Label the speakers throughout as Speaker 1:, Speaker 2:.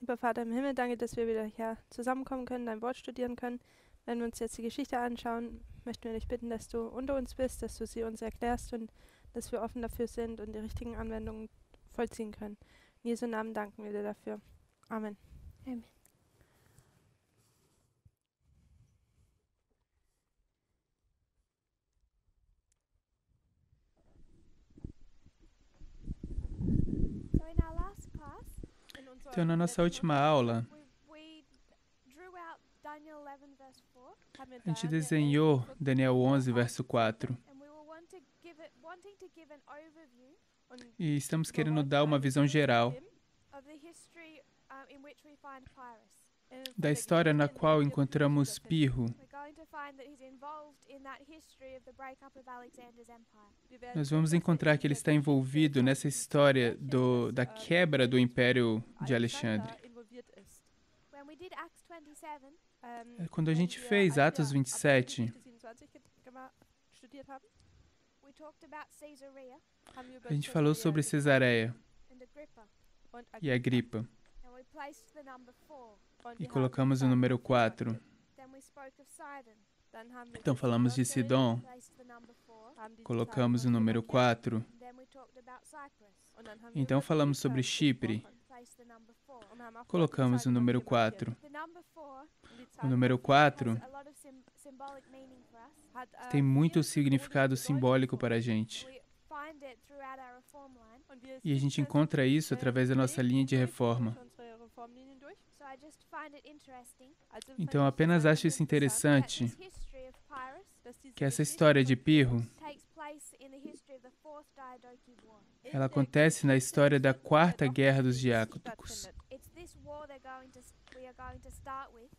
Speaker 1: Lieber Vater im Himmel, danke, dass wir wieder hier zusammenkommen können, dein Wort studieren können. Wenn wir uns jetzt die Geschichte anschauen, möchten wir dich bitten, dass du unter uns bist, dass du sie uns erklärst und dass wir offen dafür sind und die richtigen Anwendungen vollziehen können. In Jesu Namen danken wir dir dafür. Amen.
Speaker 2: Amen. So in our last class,
Speaker 3: Então, na nossa última aula,
Speaker 2: we drew out Daniel 11 verse 4,
Speaker 3: a gente desenhou Daniel 11, verso 4.
Speaker 2: and we were wanting to give an overview
Speaker 3: E estamos querendo dar uma visão geral
Speaker 2: of the history in which we find Pyrrhus.
Speaker 3: da história na qual encontramos Pirro.
Speaker 2: We're going to find that he's involved in that history of the breakup of Alexander's empire.
Speaker 3: Nós vamos encontrar que ele está envolvido nessa história da quebra do Império de Alexandre.
Speaker 2: When we did Acts 27,
Speaker 3: Quando a gente fez Atos 27,
Speaker 2: we talked about Caesarea
Speaker 3: a gente falou sobre Cesareia
Speaker 2: and Agrippa,
Speaker 3: e Agripa
Speaker 2: and we placed the number 4.
Speaker 3: e colocamos o número 4.
Speaker 2: Then we spoke of Sidon,
Speaker 3: Então falamos de Sidom,
Speaker 2: placed the number 4.
Speaker 3: colocamos o número 4.
Speaker 2: Then we talked about Cyprus,
Speaker 3: Então falamos sobre Chipre,
Speaker 2: placed the number 4.
Speaker 3: colocamos o número 4.
Speaker 2: The number 4
Speaker 3: O número 4
Speaker 2: has a lot of symbolic meaning for us.
Speaker 3: tem muito significado simbólico para a gente.
Speaker 2: We find it throughout our reform line.
Speaker 3: E a gente encontra isso através da nossa linha de reforma.
Speaker 2: So I just find it interesting
Speaker 3: Então eu apenas acho isso
Speaker 2: that
Speaker 3: interessante,
Speaker 2: this history of Pyrrhus
Speaker 3: que essa história de Pirro,
Speaker 2: takes place in the history of the Fourth Diadochi War.
Speaker 3: ela acontece na história da Quarta Guerra dos Diádocos.
Speaker 2: It's this war we are going to start with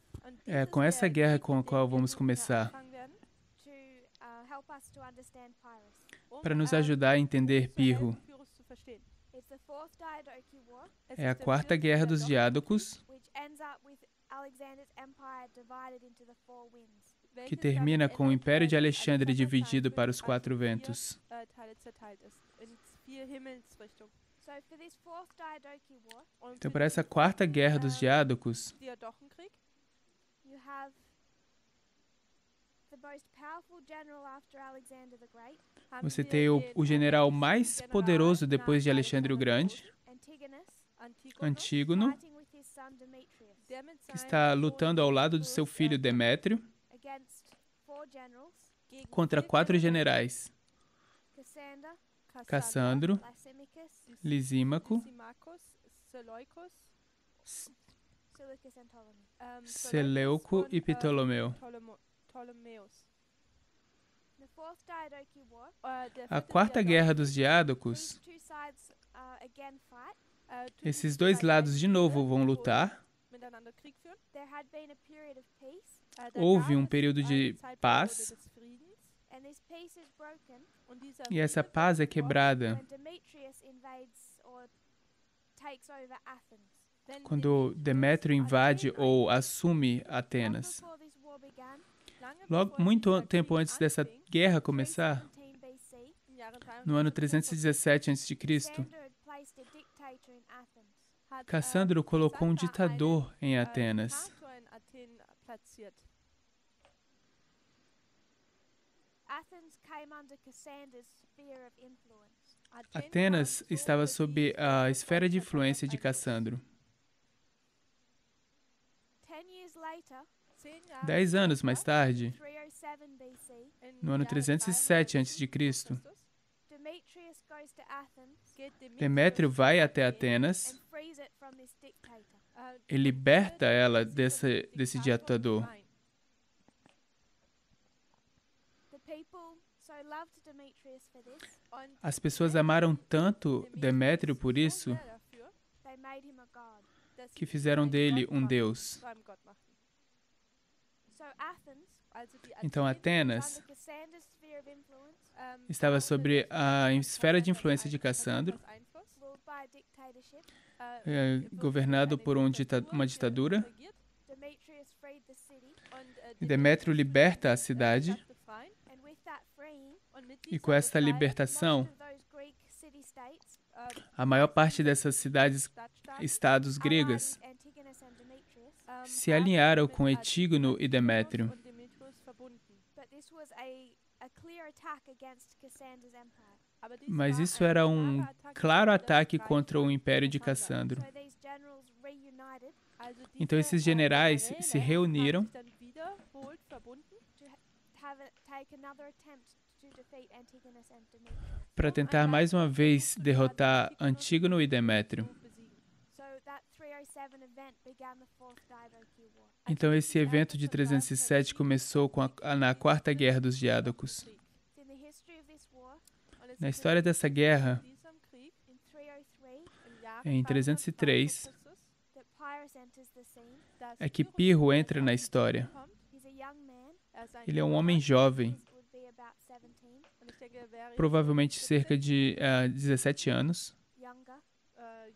Speaker 3: É com essa guerra com a qual vamos começar,
Speaker 2: to help us to understand Pyrrhus.
Speaker 3: para nos ajudar a entender Pirro.
Speaker 2: It's the Fourth Diadochi War,
Speaker 3: É a Quarta Guerra dos Diádocos,
Speaker 2: which ends up with Alexander's empire divided into the four winds.
Speaker 3: que termina com o Império de Alexandre dividido para os quatro ventos.
Speaker 2: So for this Fourth Diadochi War,
Speaker 3: Então, para essa Quarta Guerra dos Diádocos,
Speaker 2: you have the most powerful general after Alexander the Great,
Speaker 3: você tem o general mais poderoso depois de Alexandre o Grande, Antígono,
Speaker 2: fighting with his son Demetrius
Speaker 3: que está lutando ao lado do seu filho Demétrio,
Speaker 2: against four generals:
Speaker 3: contra 4 generais,
Speaker 2: Cassander,
Speaker 3: Cassandro,
Speaker 2: Lysimachus,
Speaker 3: Lisímaco,
Speaker 2: Seleucus and Ptolemy.
Speaker 3: Seleuco e Ptolomeu.
Speaker 2: The Fourth Diadochi War,
Speaker 3: A Quarta Guerra dos Diádocos,
Speaker 2: these two sides again fight.
Speaker 3: esses dois lados de novo vão lutar.
Speaker 2: There had been a period of peace,
Speaker 3: Houve um período de paz,
Speaker 2: and this peace is broken
Speaker 3: e essa paz é quebrada
Speaker 2: when Demetrius invades or takes over Athens.
Speaker 3: quando Demétrio invade ou assume Atenas.
Speaker 2: Before this war began,
Speaker 3: Logo, muito tempo antes dessa guerra começar,
Speaker 2: 17 BC,
Speaker 3: no ano 317 a.C.,
Speaker 2: Cassander had placed a dictator in Athens.
Speaker 3: Cassandro colocou um ditador em Atenas.
Speaker 2: Athens came under Cassander's sphere of influence.
Speaker 3: Atenas estava sob a esfera de influência de Cassandro.
Speaker 2: 10 years later,
Speaker 3: 10 anos mais tarde,
Speaker 2: 307 BC,
Speaker 3: no ano 307 a.C.,
Speaker 2: Demetrius goes to Athens
Speaker 3: Demétrio vai até Atenas
Speaker 2: and frees it from this dictator.
Speaker 3: e liberta ela desse ditador.
Speaker 2: The people so loved Demetrius for this,
Speaker 3: As pessoas amaram tanto Demétrio por isso
Speaker 2: they made him a god.
Speaker 3: que fizeram dele um deus.
Speaker 2: So Athens,
Speaker 3: Então Atenas
Speaker 2: under Cassander's sphere of influence,
Speaker 3: estava sobre a esfera de influência de Cassandro,
Speaker 2: ruled by a dictatorship.
Speaker 3: governado por uma ditadura.
Speaker 2: Demetrius freed the city,
Speaker 3: E Demétrio liberta a cidade,
Speaker 2: and with that freeing,
Speaker 3: e com esta libertação,
Speaker 2: most of those Greek city-states
Speaker 3: a maior parte dessas cidades, estados gregas,
Speaker 2: allied with
Speaker 3: se alinharam com Antígono e Demétrio.
Speaker 1: und Demetrius verbunden.
Speaker 2: But this was a clear attack against Cassandra's empire.
Speaker 1: Aber dies
Speaker 3: Mas
Speaker 1: war
Speaker 3: isso
Speaker 1: ein
Speaker 3: era
Speaker 1: klarer Attacke
Speaker 3: claro
Speaker 1: gegen das
Speaker 3: ataque
Speaker 1: Reich
Speaker 3: contra o
Speaker 1: von
Speaker 3: império de
Speaker 1: Cassandra.
Speaker 3: Cassandro.
Speaker 2: So these generals reunited
Speaker 1: Also
Speaker 3: Então
Speaker 1: diese,
Speaker 3: esses generais se
Speaker 1: Generäle
Speaker 3: reuniram
Speaker 1: haben sich dann wiederholt verbunden,
Speaker 2: take another attempt to defeat Antigonus and Demetrius.
Speaker 3: para tentar mais uma vez derrotar Antígono e Demétrio.
Speaker 1: zu besiegen.
Speaker 2: So that 307 event began the Fourth Diadochi War.
Speaker 3: Então esse evento de 307 começou na Quarta Guerra dos Diádocos.
Speaker 2: It's in the history of this war,
Speaker 1: Und es
Speaker 3: Na
Speaker 1: ist
Speaker 3: história dessa guerra,
Speaker 1: in diesem Krieg
Speaker 2: in 303,
Speaker 1: im Jahr
Speaker 3: em 303,
Speaker 2: that Pyrrhus enters the scene.
Speaker 3: é que Pirro entra na história.
Speaker 2: He's a young man.
Speaker 3: Ele é um homem jovem,
Speaker 2: This would be about 17,
Speaker 1: Und ich denke, er wäre
Speaker 3: provavelmente cerca de 17 anos,
Speaker 2: younger,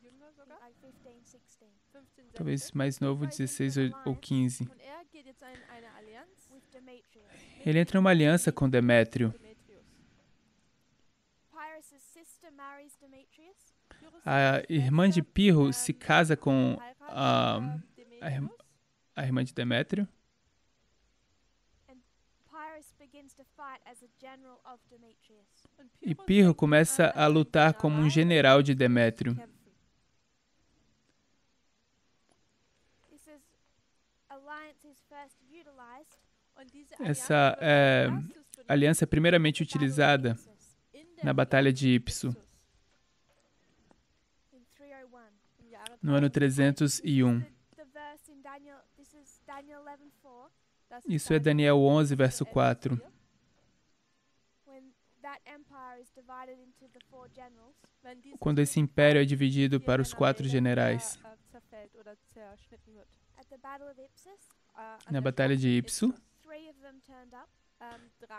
Speaker 1: jünger sogar,
Speaker 2: like 15, 16,
Speaker 1: 15, 16.
Speaker 3: talvez mais novo, 16 ou 15.
Speaker 1: Und er geht jetzt in eine Allianz
Speaker 2: with Demetrius.
Speaker 3: Ele entra em uma aliança com Demétrio.
Speaker 1: mit Demetrius.
Speaker 2: Pyrrhus' sister marries Demetrius.
Speaker 1: Pyrrhus
Speaker 3: A irmã de Pirro se casa com a
Speaker 1: Demetrius.
Speaker 3: irmã de Demétrio.
Speaker 2: Pyrrhus begins to fight as a general of Demetrius.
Speaker 1: Und
Speaker 3: E
Speaker 1: Pyrrhus
Speaker 3: Pirro
Speaker 1: fängt
Speaker 3: começa
Speaker 1: an,
Speaker 3: a
Speaker 1: als
Speaker 3: lutar como um general de Demétrio.
Speaker 1: kämpfen.
Speaker 2: This is alliance is first utilized
Speaker 1: Und diese
Speaker 3: Essa
Speaker 1: Allianz wird als erstes benutzt
Speaker 3: aliança é primeiramente
Speaker 2: in the Battle of
Speaker 3: utilizada
Speaker 2: Ipsus
Speaker 1: in der
Speaker 3: na Batalha de Ipso,
Speaker 1: Ipsus
Speaker 2: in 301.
Speaker 1: im Jahre
Speaker 3: no ano 301.
Speaker 2: The verse in Daniel, this is Daniel 11:4,
Speaker 1: Das ist
Speaker 3: Isso é Daniel 11, verso
Speaker 1: 11,
Speaker 3: 4.
Speaker 2: when that empire is divided into the four generals.
Speaker 1: Wenn dieses
Speaker 3: Quando esse império é dividido para os 4 generais.
Speaker 1: Zerfällt oder zerschnitten wird.
Speaker 2: At the Battle of Ipsus,
Speaker 1: An
Speaker 3: Na
Speaker 1: der
Speaker 3: Batalha de
Speaker 1: Schlacht
Speaker 3: Ipso,
Speaker 2: 3 of them turned up: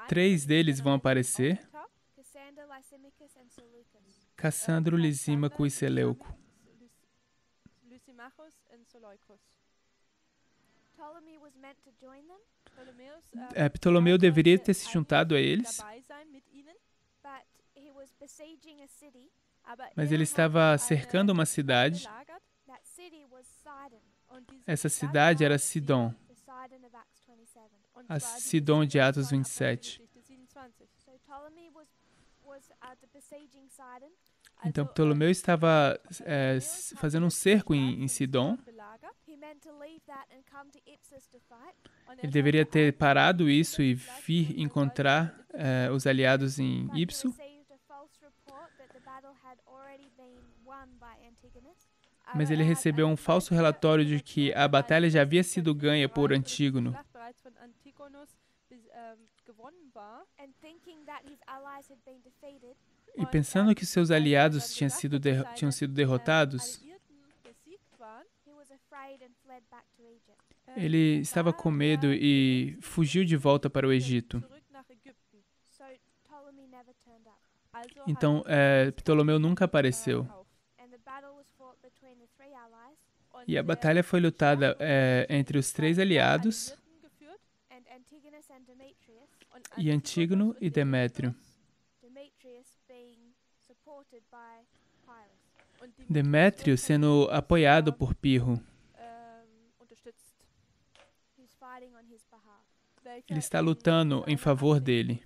Speaker 3: 3 deles vão aparecer:
Speaker 1: aufgetaucht.
Speaker 2: Cassander, Lysimachus, and Seleucus.
Speaker 3: Cassandro, Lisímaco e Seleuco.
Speaker 1: Lysimachus und Seleucus.
Speaker 2: Ptolemy was meant to join them,
Speaker 3: Ptolomeu deveria ter se juntado a eles,
Speaker 1: dabei sein mit ihnen,
Speaker 2: but he was besieging a city.
Speaker 1: aber
Speaker 3: mas
Speaker 1: er
Speaker 3: ele
Speaker 1: hat
Speaker 3: estava
Speaker 1: eine
Speaker 3: cercando uma cidade.
Speaker 1: Stadt belagert
Speaker 2: That city was Sidon,
Speaker 1: und diese
Speaker 3: Essa
Speaker 1: Stadt
Speaker 3: cidade
Speaker 1: war
Speaker 3: era Sidom,
Speaker 2: the Sidon of Acts 27.
Speaker 1: und
Speaker 3: a
Speaker 1: zwar die
Speaker 3: Sidom de Atos
Speaker 1: von
Speaker 3: 27.
Speaker 1: Apostelgeschichte 27.
Speaker 2: So Ptolemy was besieging Sidon.
Speaker 3: Então
Speaker 1: Also,
Speaker 3: Ptolomeu estava fazendo um cerco em Sidom.
Speaker 1: belagert
Speaker 2: He meant to leave that and come to Ipsus to fight,
Speaker 1: und
Speaker 3: Ele deveria ter parado isso e vir encontrar os aliados em
Speaker 2: but he
Speaker 3: Ipso,
Speaker 2: received a false report that the battle had already been won by Antigonus.
Speaker 3: mas ele recebeu um falso relatório de que a batalha já havia sido ganha por Antígono.
Speaker 2: And thinking that his allies had been defeated,
Speaker 3: E pensando que seus aliados tinham sido derrotados,
Speaker 2: he was afraid and fled back to Egypt.
Speaker 3: ele estava com medo e fugiu de volta para o Egito.
Speaker 2: So Ptolemy never turned up.
Speaker 3: Então Ptolomeu nunca apareceu.
Speaker 2: And the battle was fought between the three allies,
Speaker 3: E a batalha foi lutada entre os 3 aliados
Speaker 2: and Antigonus and Demetrius,
Speaker 3: e Antígono e Demétrio.
Speaker 2: Demetrius being supported by Pyrrhus.
Speaker 3: Demétrio sendo apoiado por Pirro.
Speaker 1: unterstützt.
Speaker 2: Who's fighting on his behalf.
Speaker 3: Ele está lutando em favor dele.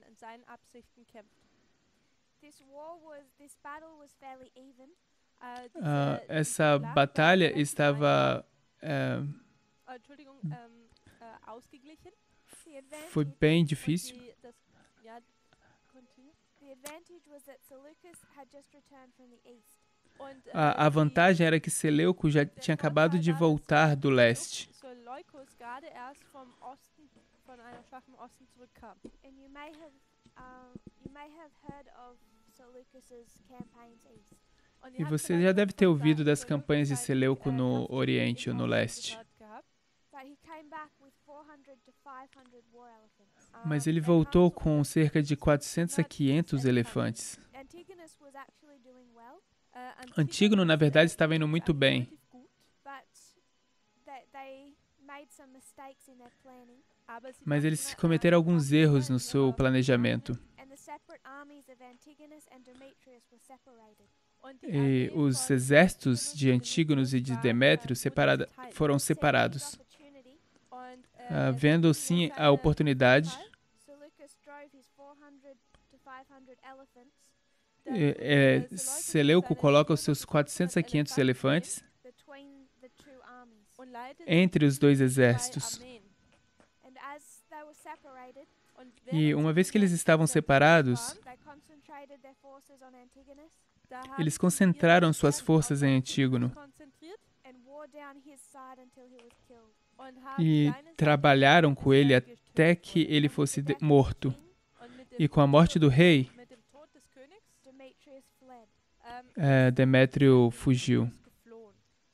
Speaker 1: In seinen Absichten kämpft.
Speaker 2: This battle was fairly even.
Speaker 3: Essa batalha estava
Speaker 1: Entschuldigung, ausgeglichen.
Speaker 3: foi bem difícil.
Speaker 2: The advantage was that Seleucus had just returned from the east.
Speaker 3: A vantagem era que Seleuco já tinha acabado de voltar do leste.
Speaker 1: Seleucus gerade erst vom Osten, von einer Schlacht im Osten zurückkam.
Speaker 2: And you may have heard of Seleucus's campaigns east.
Speaker 3: E você já deve ter ouvido das campanhas de Seleuco no Oriente ou no Leste.
Speaker 2: But he came back with 400 to 500 war elephants.
Speaker 3: Mas ele voltou com cerca de 400 a 500 elefantes.
Speaker 2: Antigonus was actually doing well,
Speaker 3: Antígono, na verdade, estava indo muito bem.
Speaker 2: but they made some mistakes in their planning,
Speaker 3: Mas eles cometeram alguns erros no seu planejamento.
Speaker 2: and the separate armies of Antigonus and Demetrius were separated.
Speaker 3: E os exércitos de Antígonos e de Demétrio foram separados. Vendo, sim, a oportunidade,
Speaker 2: Seleucus drove his 400 to 500 elephants
Speaker 3: Seleuco coloca os seus 400 a 500 elefantes
Speaker 2: between the two armies.
Speaker 3: entre os dois exércitos.
Speaker 2: And as they were separated,
Speaker 3: E uma vez que eles estavam separados,
Speaker 2: they concentrated their forces on Antigonus
Speaker 3: eles concentraram suas forças em Antígono
Speaker 2: and wore down his side until he was killed.
Speaker 3: e trabalharam com ele até que ele fosse morto. E com a morte do rei,
Speaker 2: Demetrius fled.
Speaker 3: Demétrio fugiu.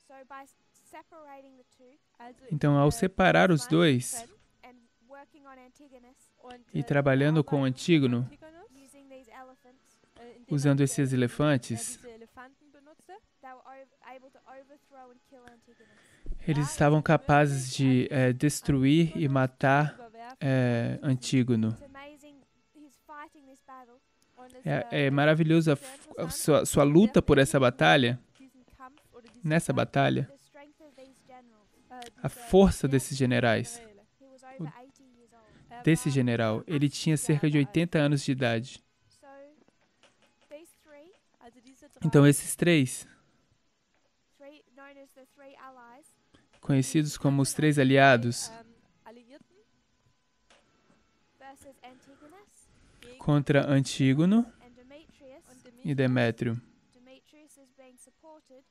Speaker 2: So by separating the two
Speaker 3: Então, ao separar os dois
Speaker 2: and working on Antigonus
Speaker 3: e trabalhando com Antígono,
Speaker 2: using these elephants,
Speaker 3: usando esses elefantes,
Speaker 2: they were able to overthrow and kill Antigonus.
Speaker 3: eles estavam capazes de destruir e matar Antígono.
Speaker 2: It's amazing he's fighting this battle
Speaker 3: É maravilhoso sua luta por essa batalha, nessa batalha,
Speaker 2: the strength of these generals.
Speaker 3: a força desses generais.
Speaker 2: He was over 80 years old.
Speaker 3: Desse general, ele tinha cerca de 80 anos de idade.
Speaker 2: So these three
Speaker 3: Então, esses três,
Speaker 2: known as the three allies,
Speaker 3: conhecidos como os três aliados,
Speaker 2: versus Antigonus
Speaker 3: contra Antígono
Speaker 2: and Demetrius.
Speaker 3: e Demétrio.
Speaker 2: Demetrius is being supported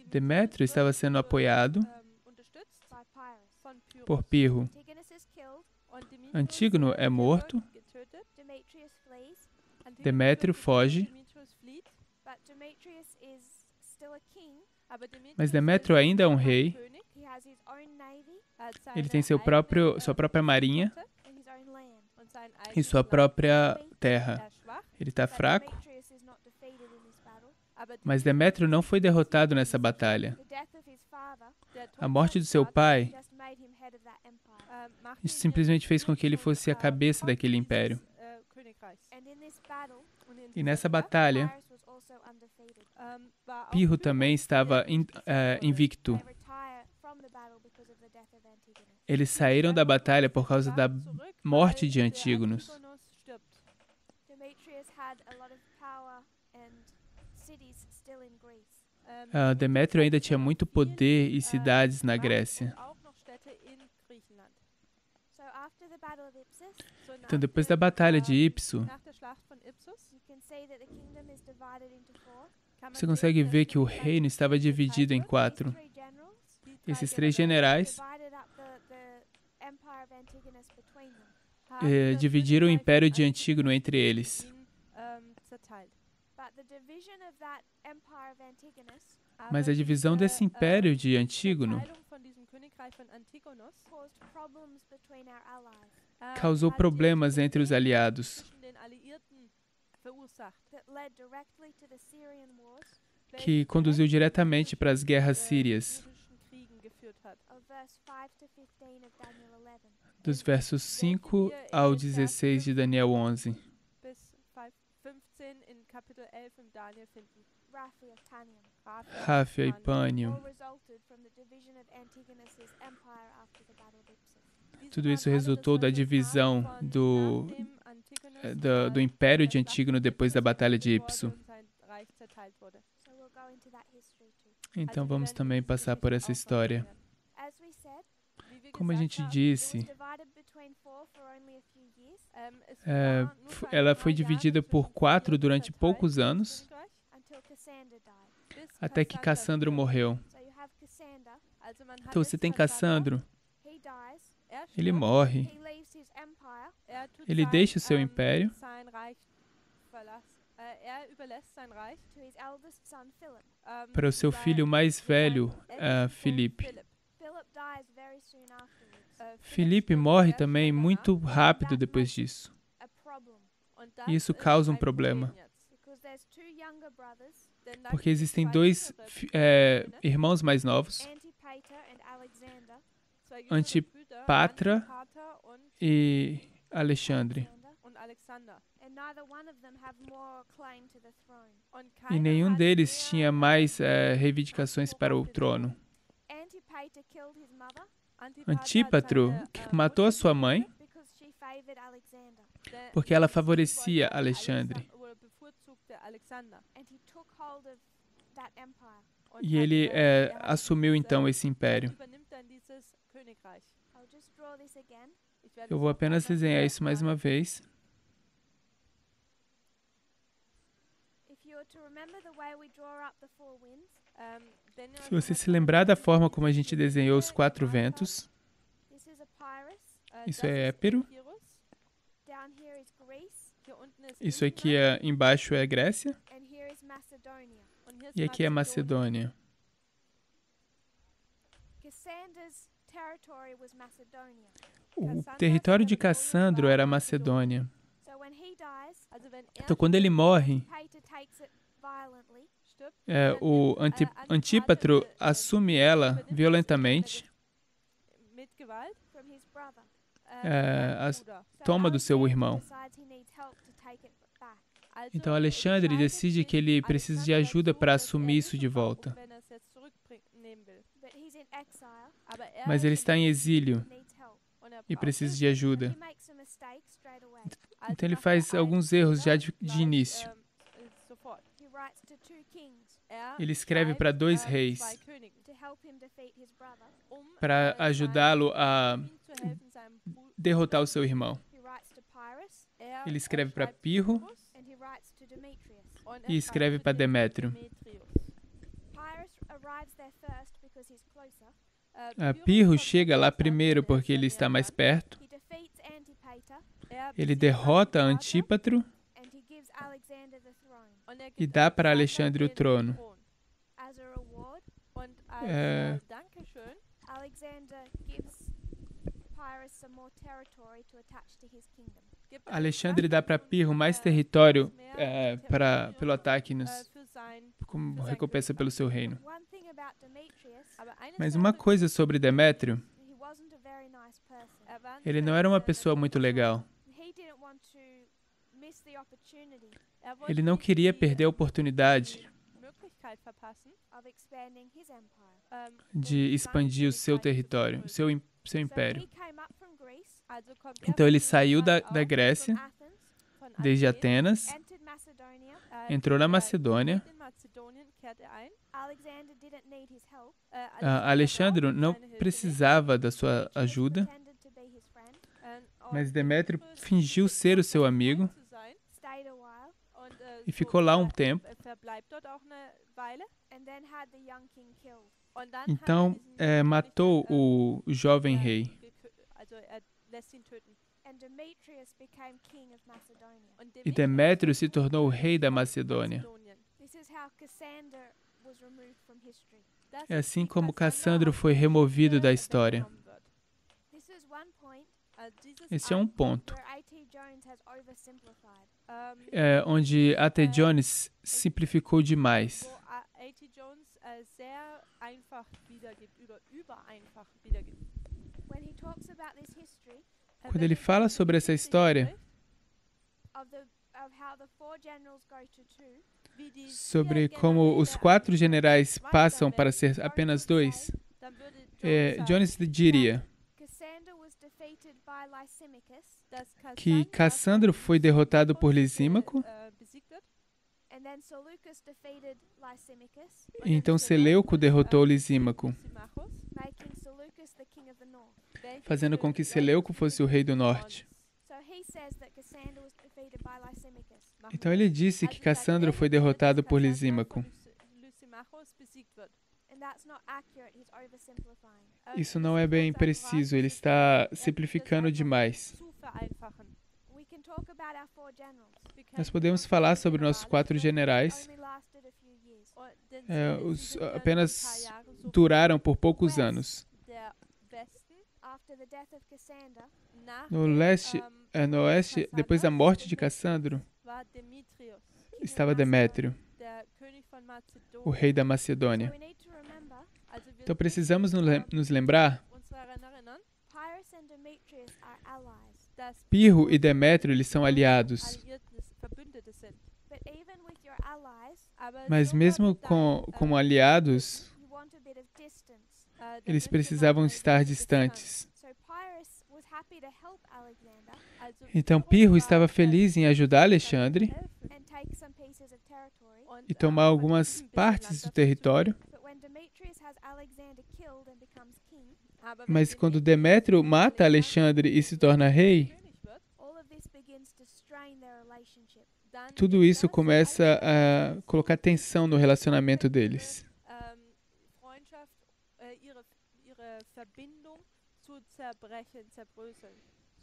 Speaker 3: Demétrio estava sendo apoiado
Speaker 2: by Pyrrhus.
Speaker 3: por Pirro.
Speaker 2: Antigonus is killed.
Speaker 3: Antígono é morto,
Speaker 2: Demetrius flees,
Speaker 3: Demétrio foge,
Speaker 2: but Demetrius is still a king.
Speaker 3: mas Demétrio ainda é um rei.
Speaker 2: He has his own navy
Speaker 3: Ele tem sua própria marinha
Speaker 2: and his own land.
Speaker 3: e sua própria terra. Ele está
Speaker 2: But
Speaker 3: fraco,
Speaker 2: Demetrius is not defeated in this battle.
Speaker 3: mas Demétrio não foi derrotado nessa batalha.
Speaker 2: The death of his father
Speaker 3: A morte do seu pai
Speaker 2: just made him head of that empire.
Speaker 3: isso simplesmente fez com que ele fosse a cabeça daquele império.
Speaker 2: And in this battle,
Speaker 3: E nessa batalha,
Speaker 2: Pyrrhus was also undefeated.
Speaker 3: Pirro também estava invicto.
Speaker 2: They retire from the battle because of the death of Antigonus.
Speaker 3: Eles saíram da batalha por causa da morte de Antígonos.
Speaker 2: Demetrius had a lot of power and cities still in Greece.
Speaker 3: Demétrio ainda tinha muito poder e cidades na Grécia.
Speaker 2: So after the battle of Ipsus,
Speaker 3: Então, depois da batalha de Ipso,
Speaker 2: you can see that the kingdom is divided into four.
Speaker 3: você consegue ver que o reino estava dividido em quatro.
Speaker 2: Three generals
Speaker 3: Esses três generais
Speaker 2: divided up the empire of Antigonus between them.
Speaker 3: dividiram o império de Antígono entre eles.
Speaker 2: But the division of that empire of Antigonus
Speaker 3: Mas a divisão desse império de Antígono
Speaker 2: caused problems between our allies
Speaker 3: causou problemas entre os aliados,
Speaker 2: that led directly to the Syrian wars
Speaker 3: que conduziu diretamente para as guerras sírias,
Speaker 2: of verse 5 to 15 of Daniel 11.
Speaker 3: dos versos 5 ao 16 de Daniel 11.
Speaker 2: Raphi of Panium.
Speaker 3: Ráfia e Pânio.
Speaker 2: All resulted from the division of Antigonus's empire after the battle of Ipsus.
Speaker 3: Tudo isso resultou da divisão do império de Antígono depois da batalha de Ipso.
Speaker 2: So we'll go into that history too.
Speaker 3: Então vamos também passar por essa história.
Speaker 2: As we said,
Speaker 3: Como a gente
Speaker 2: it was
Speaker 3: disse,
Speaker 2: divided between four for only a few years
Speaker 3: ela foi dividida por 4 durante poucos anos,
Speaker 2: until Cassander died.
Speaker 3: até que Cassandro morreu.
Speaker 2: So you have Cassander,
Speaker 3: Então você tem Cassandro,
Speaker 2: he dies,
Speaker 3: ele morre,
Speaker 2: he leaves his empire
Speaker 3: ele deixa o seu império
Speaker 2: to his eldest son Philip.
Speaker 3: para o seu filho mais velho, Filipe.
Speaker 2: Philip dies very soon afterwards.
Speaker 3: Filipe morre também muito rápido depois disso.
Speaker 2: A problem,
Speaker 3: E isso causa um problema,
Speaker 2: because there's two younger brothers,
Speaker 3: porque existem dois irmãos mais novos,
Speaker 2: Antipater and Alexander.
Speaker 3: Antipatra e Alexandre.
Speaker 2: and neither one of them have more claim to the throne.
Speaker 3: E nenhum deles tinha mais reivindicações para o trono.
Speaker 2: Antipater killed his mother
Speaker 3: Antípatro matou a sua mãe
Speaker 2: because she favored Alexander,
Speaker 3: porque ela favorecia Alexandre.
Speaker 2: and he took hold of that empire.
Speaker 3: E ele assumiu então esse império.
Speaker 2: I'll just draw this again.
Speaker 3: Eu vou apenas desenhar isso mais uma vez.
Speaker 2: If you were to remember the way we draw up the four winds,
Speaker 3: Se você se lembrar da forma como a gente desenhou os 4 ventos,
Speaker 2: this is Epirus.
Speaker 3: isso é Épiro,
Speaker 2: Down here is Greece,
Speaker 3: isso aqui embaixo é Grécia,
Speaker 2: and here is Macedonia.
Speaker 3: e aqui é Macedônia.
Speaker 2: Cassandra's territory was Macedonia.
Speaker 3: O território de Cassandro era Macedônia.
Speaker 2: So when he dies,
Speaker 3: Então, quando ele morre,
Speaker 2: Antipater takes it violently,
Speaker 3: o Antípatro assume ela violentamente,
Speaker 2: from his brother.
Speaker 3: toma do seu irmão.
Speaker 2: Decides he needs help to take it back.
Speaker 3: Então, Alexandre decide que ele precisa de ajuda para assumir isso de volta.
Speaker 2: But he's in exile,
Speaker 3: Mas ele está em exílio
Speaker 2: needs help.
Speaker 3: e precisa de ajuda.
Speaker 2: He makes a mistake straight away.
Speaker 3: Então, ele faz alguns erros já de início.
Speaker 2: He writes to 2 kings
Speaker 3: Ele escreve para 2 reis
Speaker 2: to help him defeat his brother.
Speaker 3: para ajudá-lo a derrotar o seu irmão.
Speaker 2: He writes to Pyrrhus
Speaker 3: Ele escreve para Pirro
Speaker 2: and he writes to Demetrius.
Speaker 3: e escreve para Demétrio.
Speaker 2: Pyrrhus arrives there first because he's closer.
Speaker 3: Pirro chega lá primeiro porque ele está mais perto.
Speaker 2: He defeats Antipater
Speaker 3: Ele derrota Antípatro
Speaker 2: and he gives Alexander the throne.
Speaker 3: e dá para Alexandre o trono.
Speaker 2: As a reward, Alexander gives Pyrrhus some more territory to attach to his kingdom.
Speaker 3: Alexandre dá para Pirro mais território pelo ataque como recompensa pelo seu reino.
Speaker 2: One thing about Demetrius,
Speaker 3: Mas uma coisa sobre Demétrio,
Speaker 2: he wasn't a very nice person.
Speaker 3: ele não era uma pessoa muito legal.
Speaker 2: He didn't want to miss the opportunity
Speaker 3: Ele não queria perder a oportunidade
Speaker 2: of expanding his empire.
Speaker 3: de expandir o seu território, o seu império.
Speaker 2: He came up from Greece,
Speaker 3: Então ele saiu da Grécia,
Speaker 2: Athens,
Speaker 3: desde Atenas,
Speaker 2: entered Macedonia.
Speaker 3: entrou na Macedônia.
Speaker 2: Alexander didn't need his help.
Speaker 3: Alexandre não precisava da sua ajuda,
Speaker 2: Pretended to be his friend.
Speaker 3: mas Demétrio fingiu ser o seu amigo
Speaker 2: Stayed a while,
Speaker 3: e ficou lá um tempo.
Speaker 2: and then had the young king killed.
Speaker 3: Então matou o jovem rei.
Speaker 2: And Demetrius became king of Macedonia.
Speaker 3: E Demétrio se tornou o rei da Macedônia.
Speaker 2: This is how Cassander was removed from history.
Speaker 3: É assim como Cassandro foi removido da história.
Speaker 2: This is one point
Speaker 3: Esse é um ponto
Speaker 2: where A.T. Jones has oversimplified.
Speaker 3: onde A.T. Jones simplificou demais.
Speaker 2: When he talks about this history
Speaker 3: Quando ele fala sobre essa história,
Speaker 2: of how the 4 generals go to 2,
Speaker 3: sobre como os 4 generais passam para ser apenas 2, Jones diria
Speaker 2: Cassander was defeated by Lysimachus,
Speaker 3: que Cassandro foi derrotado por Lisímaco,
Speaker 2: and then Seleucus defeated Lysimachus,
Speaker 3: e então Seleuco derrotou Lisímaco,
Speaker 2: making Seleucus the king of the north.
Speaker 3: fazendo com que Seleuco fosse o rei do norte.
Speaker 2: So he says that Cassander was defeated by Lysimachus.
Speaker 3: Então ele disse que Cassandro foi derrotado por Lisímaco.
Speaker 2: And that's not accurate, he's oversimplifying.
Speaker 3: Isso não é bem preciso, ele está simplificando demais.
Speaker 2: We can talk about our 4 generals.
Speaker 3: Nós podemos falar sobre nossos 4 generais.
Speaker 2: Only lasted a few years.
Speaker 3: Apenas duraram por poucos anos.
Speaker 2: After the death of Cassander,
Speaker 3: No oeste, depois da morte de Cassandro, estava Demétrio, o rei da Macedônia.
Speaker 2: we need to remember
Speaker 3: Então precisamos nos lembrar
Speaker 2: Pyrrhus and Demetrius are allies.
Speaker 3: Pirro e Demétrio, eles são aliados.
Speaker 2: But even with your allies,
Speaker 3: Mas mesmo como aliados,
Speaker 2: you want a bit of distance.
Speaker 3: eles precisavam estar distantes.
Speaker 2: So Pyrrhus was happy to help Alexander
Speaker 3: Então Pirro estava feliz em ajudar Alexandre
Speaker 2: and take some pieces of territory.
Speaker 3: e tomar algumas partes do território.
Speaker 2: But when Demetrius has Alexander killed and becomes king,
Speaker 3: Mas quando Demétrio mata Alexandre e se torna rei,
Speaker 2: all of this begins to strain their relationship.
Speaker 3: tudo isso começa a colocar tensão no relacionamento deles.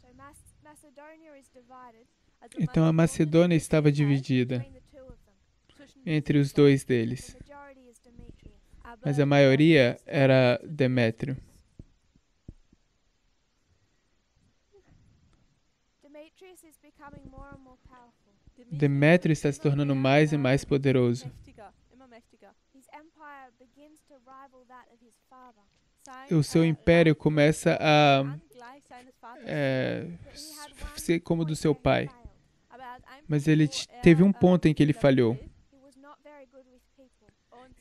Speaker 2: So Macedonia is divided
Speaker 3: Então a Macedônia estava dividida
Speaker 2: between the two of them.
Speaker 3: entre os dois deles,
Speaker 2: The majority is Demetrius.
Speaker 3: mas a maioria era Demétrio.
Speaker 2: Demetrius is becoming more and more powerful.
Speaker 3: Demétrio está se tornando mais e mais poderoso.
Speaker 2: His empire begins to rival that of his father.
Speaker 3: O seu império começa a
Speaker 2: But he had one
Speaker 3: ser como do
Speaker 2: point
Speaker 3: seu
Speaker 2: where he
Speaker 3: pai.
Speaker 2: failed.
Speaker 3: Mas ele teve um ponto em que ele falhou.
Speaker 2: He was not very good with people.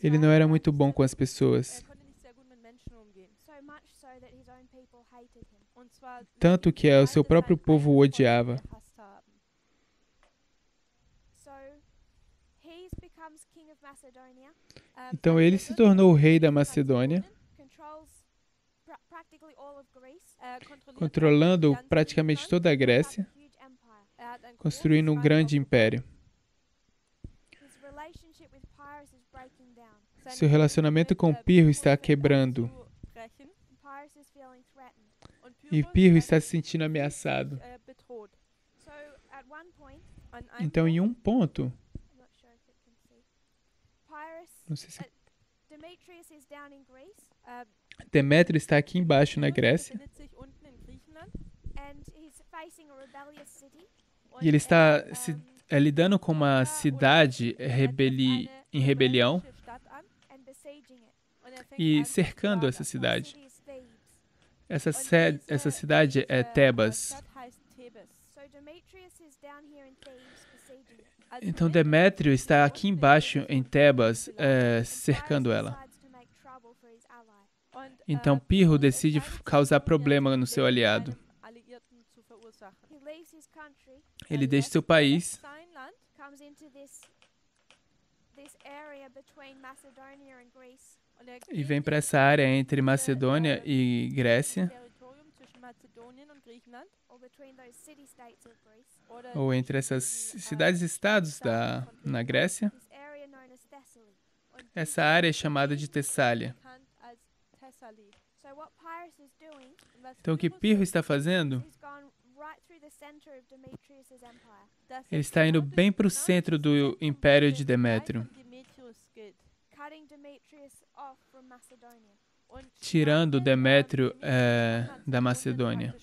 Speaker 3: Ele não era muito bom com as pessoas.
Speaker 2: So much so that his own people hated him.
Speaker 3: Tanto que o seu próprio povo o odiava.
Speaker 2: So he becomes king of Macedonia,
Speaker 3: Então ele se tornou o rei da Macedônia,
Speaker 2: controls practically all of Greece,
Speaker 3: controlando praticamente toda a Grécia,
Speaker 2: a huge empire.
Speaker 3: construindo um grande império.
Speaker 2: His relationship with Pyrrhus is breaking down.
Speaker 3: Seu relacionamento com Pirro está quebrando
Speaker 2: And Pyrrhus is feeling threatened.
Speaker 3: e Pirro está se sentindo ameaçado.
Speaker 2: So at one point,
Speaker 3: Então, em um ponto,
Speaker 2: I'm not sure if it can see, Pyrrhus,
Speaker 3: não sei se
Speaker 2: Demetrius is down in Greece,
Speaker 3: Demétrio está aqui embaixo na Grécia
Speaker 2: and he's facing a rebellious city.
Speaker 3: e ele está lidando com uma cidade em rebelião
Speaker 2: And besieging it.
Speaker 3: e cercando essa cidade.
Speaker 2: City is Thebes.
Speaker 3: Essa cidade é Tebas.
Speaker 2: So Demetrius is down here in Thebes besieging it.
Speaker 3: Então Demétrio está aqui embaixo em Tebas, cercando ela.
Speaker 2: Decides to make trouble for his ally.
Speaker 3: Então Pirro decide causar problema no seu aliado.
Speaker 2: He leaves his country,
Speaker 3: Ele deixa seu país
Speaker 2: comes into this area between Macedonia and Greece,
Speaker 3: e vem para essa área entre Macedônia e Grécia,
Speaker 2: or between those city-states of Greece.
Speaker 3: ou entre essas cidades-estados na Grécia.
Speaker 2: This area known as Thessaly.
Speaker 3: Essa área é chamada de Tessália.
Speaker 2: So what Pyrrhus is doing,
Speaker 3: Então o que Pirro está fazendo?
Speaker 2: he's gone right through the center of Demetrius's empire,
Speaker 3: Ele está indo bem para o centro do império de Demétrio,
Speaker 2: cutting Demetrius off from Macedonia.
Speaker 3: tirando Demétrio da Macedônia.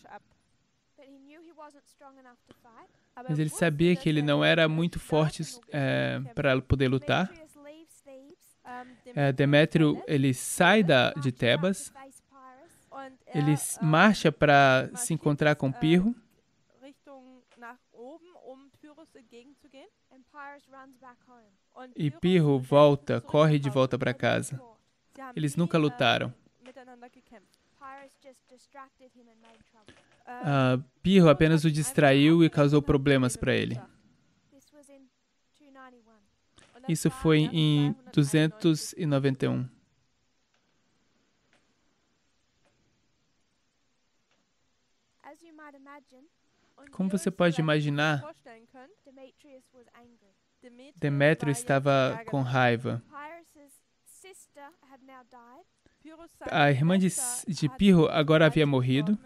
Speaker 2: But he knew he wasn't strong enough to fight.
Speaker 3: Mas ele sabia que ele não era muito forte para poder lutar.
Speaker 2: Demetrius leaves Thebes,
Speaker 3: Demétrio, ele sai de Tebas,
Speaker 2: to face Pyrrhus,
Speaker 3: ele marcha para se encontrar com Pirro,
Speaker 2: and Pyrrhus runs back home.
Speaker 3: e Pirro corre de volta para casa. Eles nunca lutaram.
Speaker 2: Pyrrhus just distracted him and made trouble.
Speaker 3: Pirro apenas o distraiu e causou problemas para ele.
Speaker 2: This was in 291.
Speaker 3: Isso foi em 291.
Speaker 2: As you might imagine,
Speaker 3: Como você pode imaginar,
Speaker 2: Demetrius was angry.
Speaker 3: Demétrio estava com raiva.
Speaker 2: Pyrrhus's sister had now died.
Speaker 3: A irmã de Pirro agora havia morrido.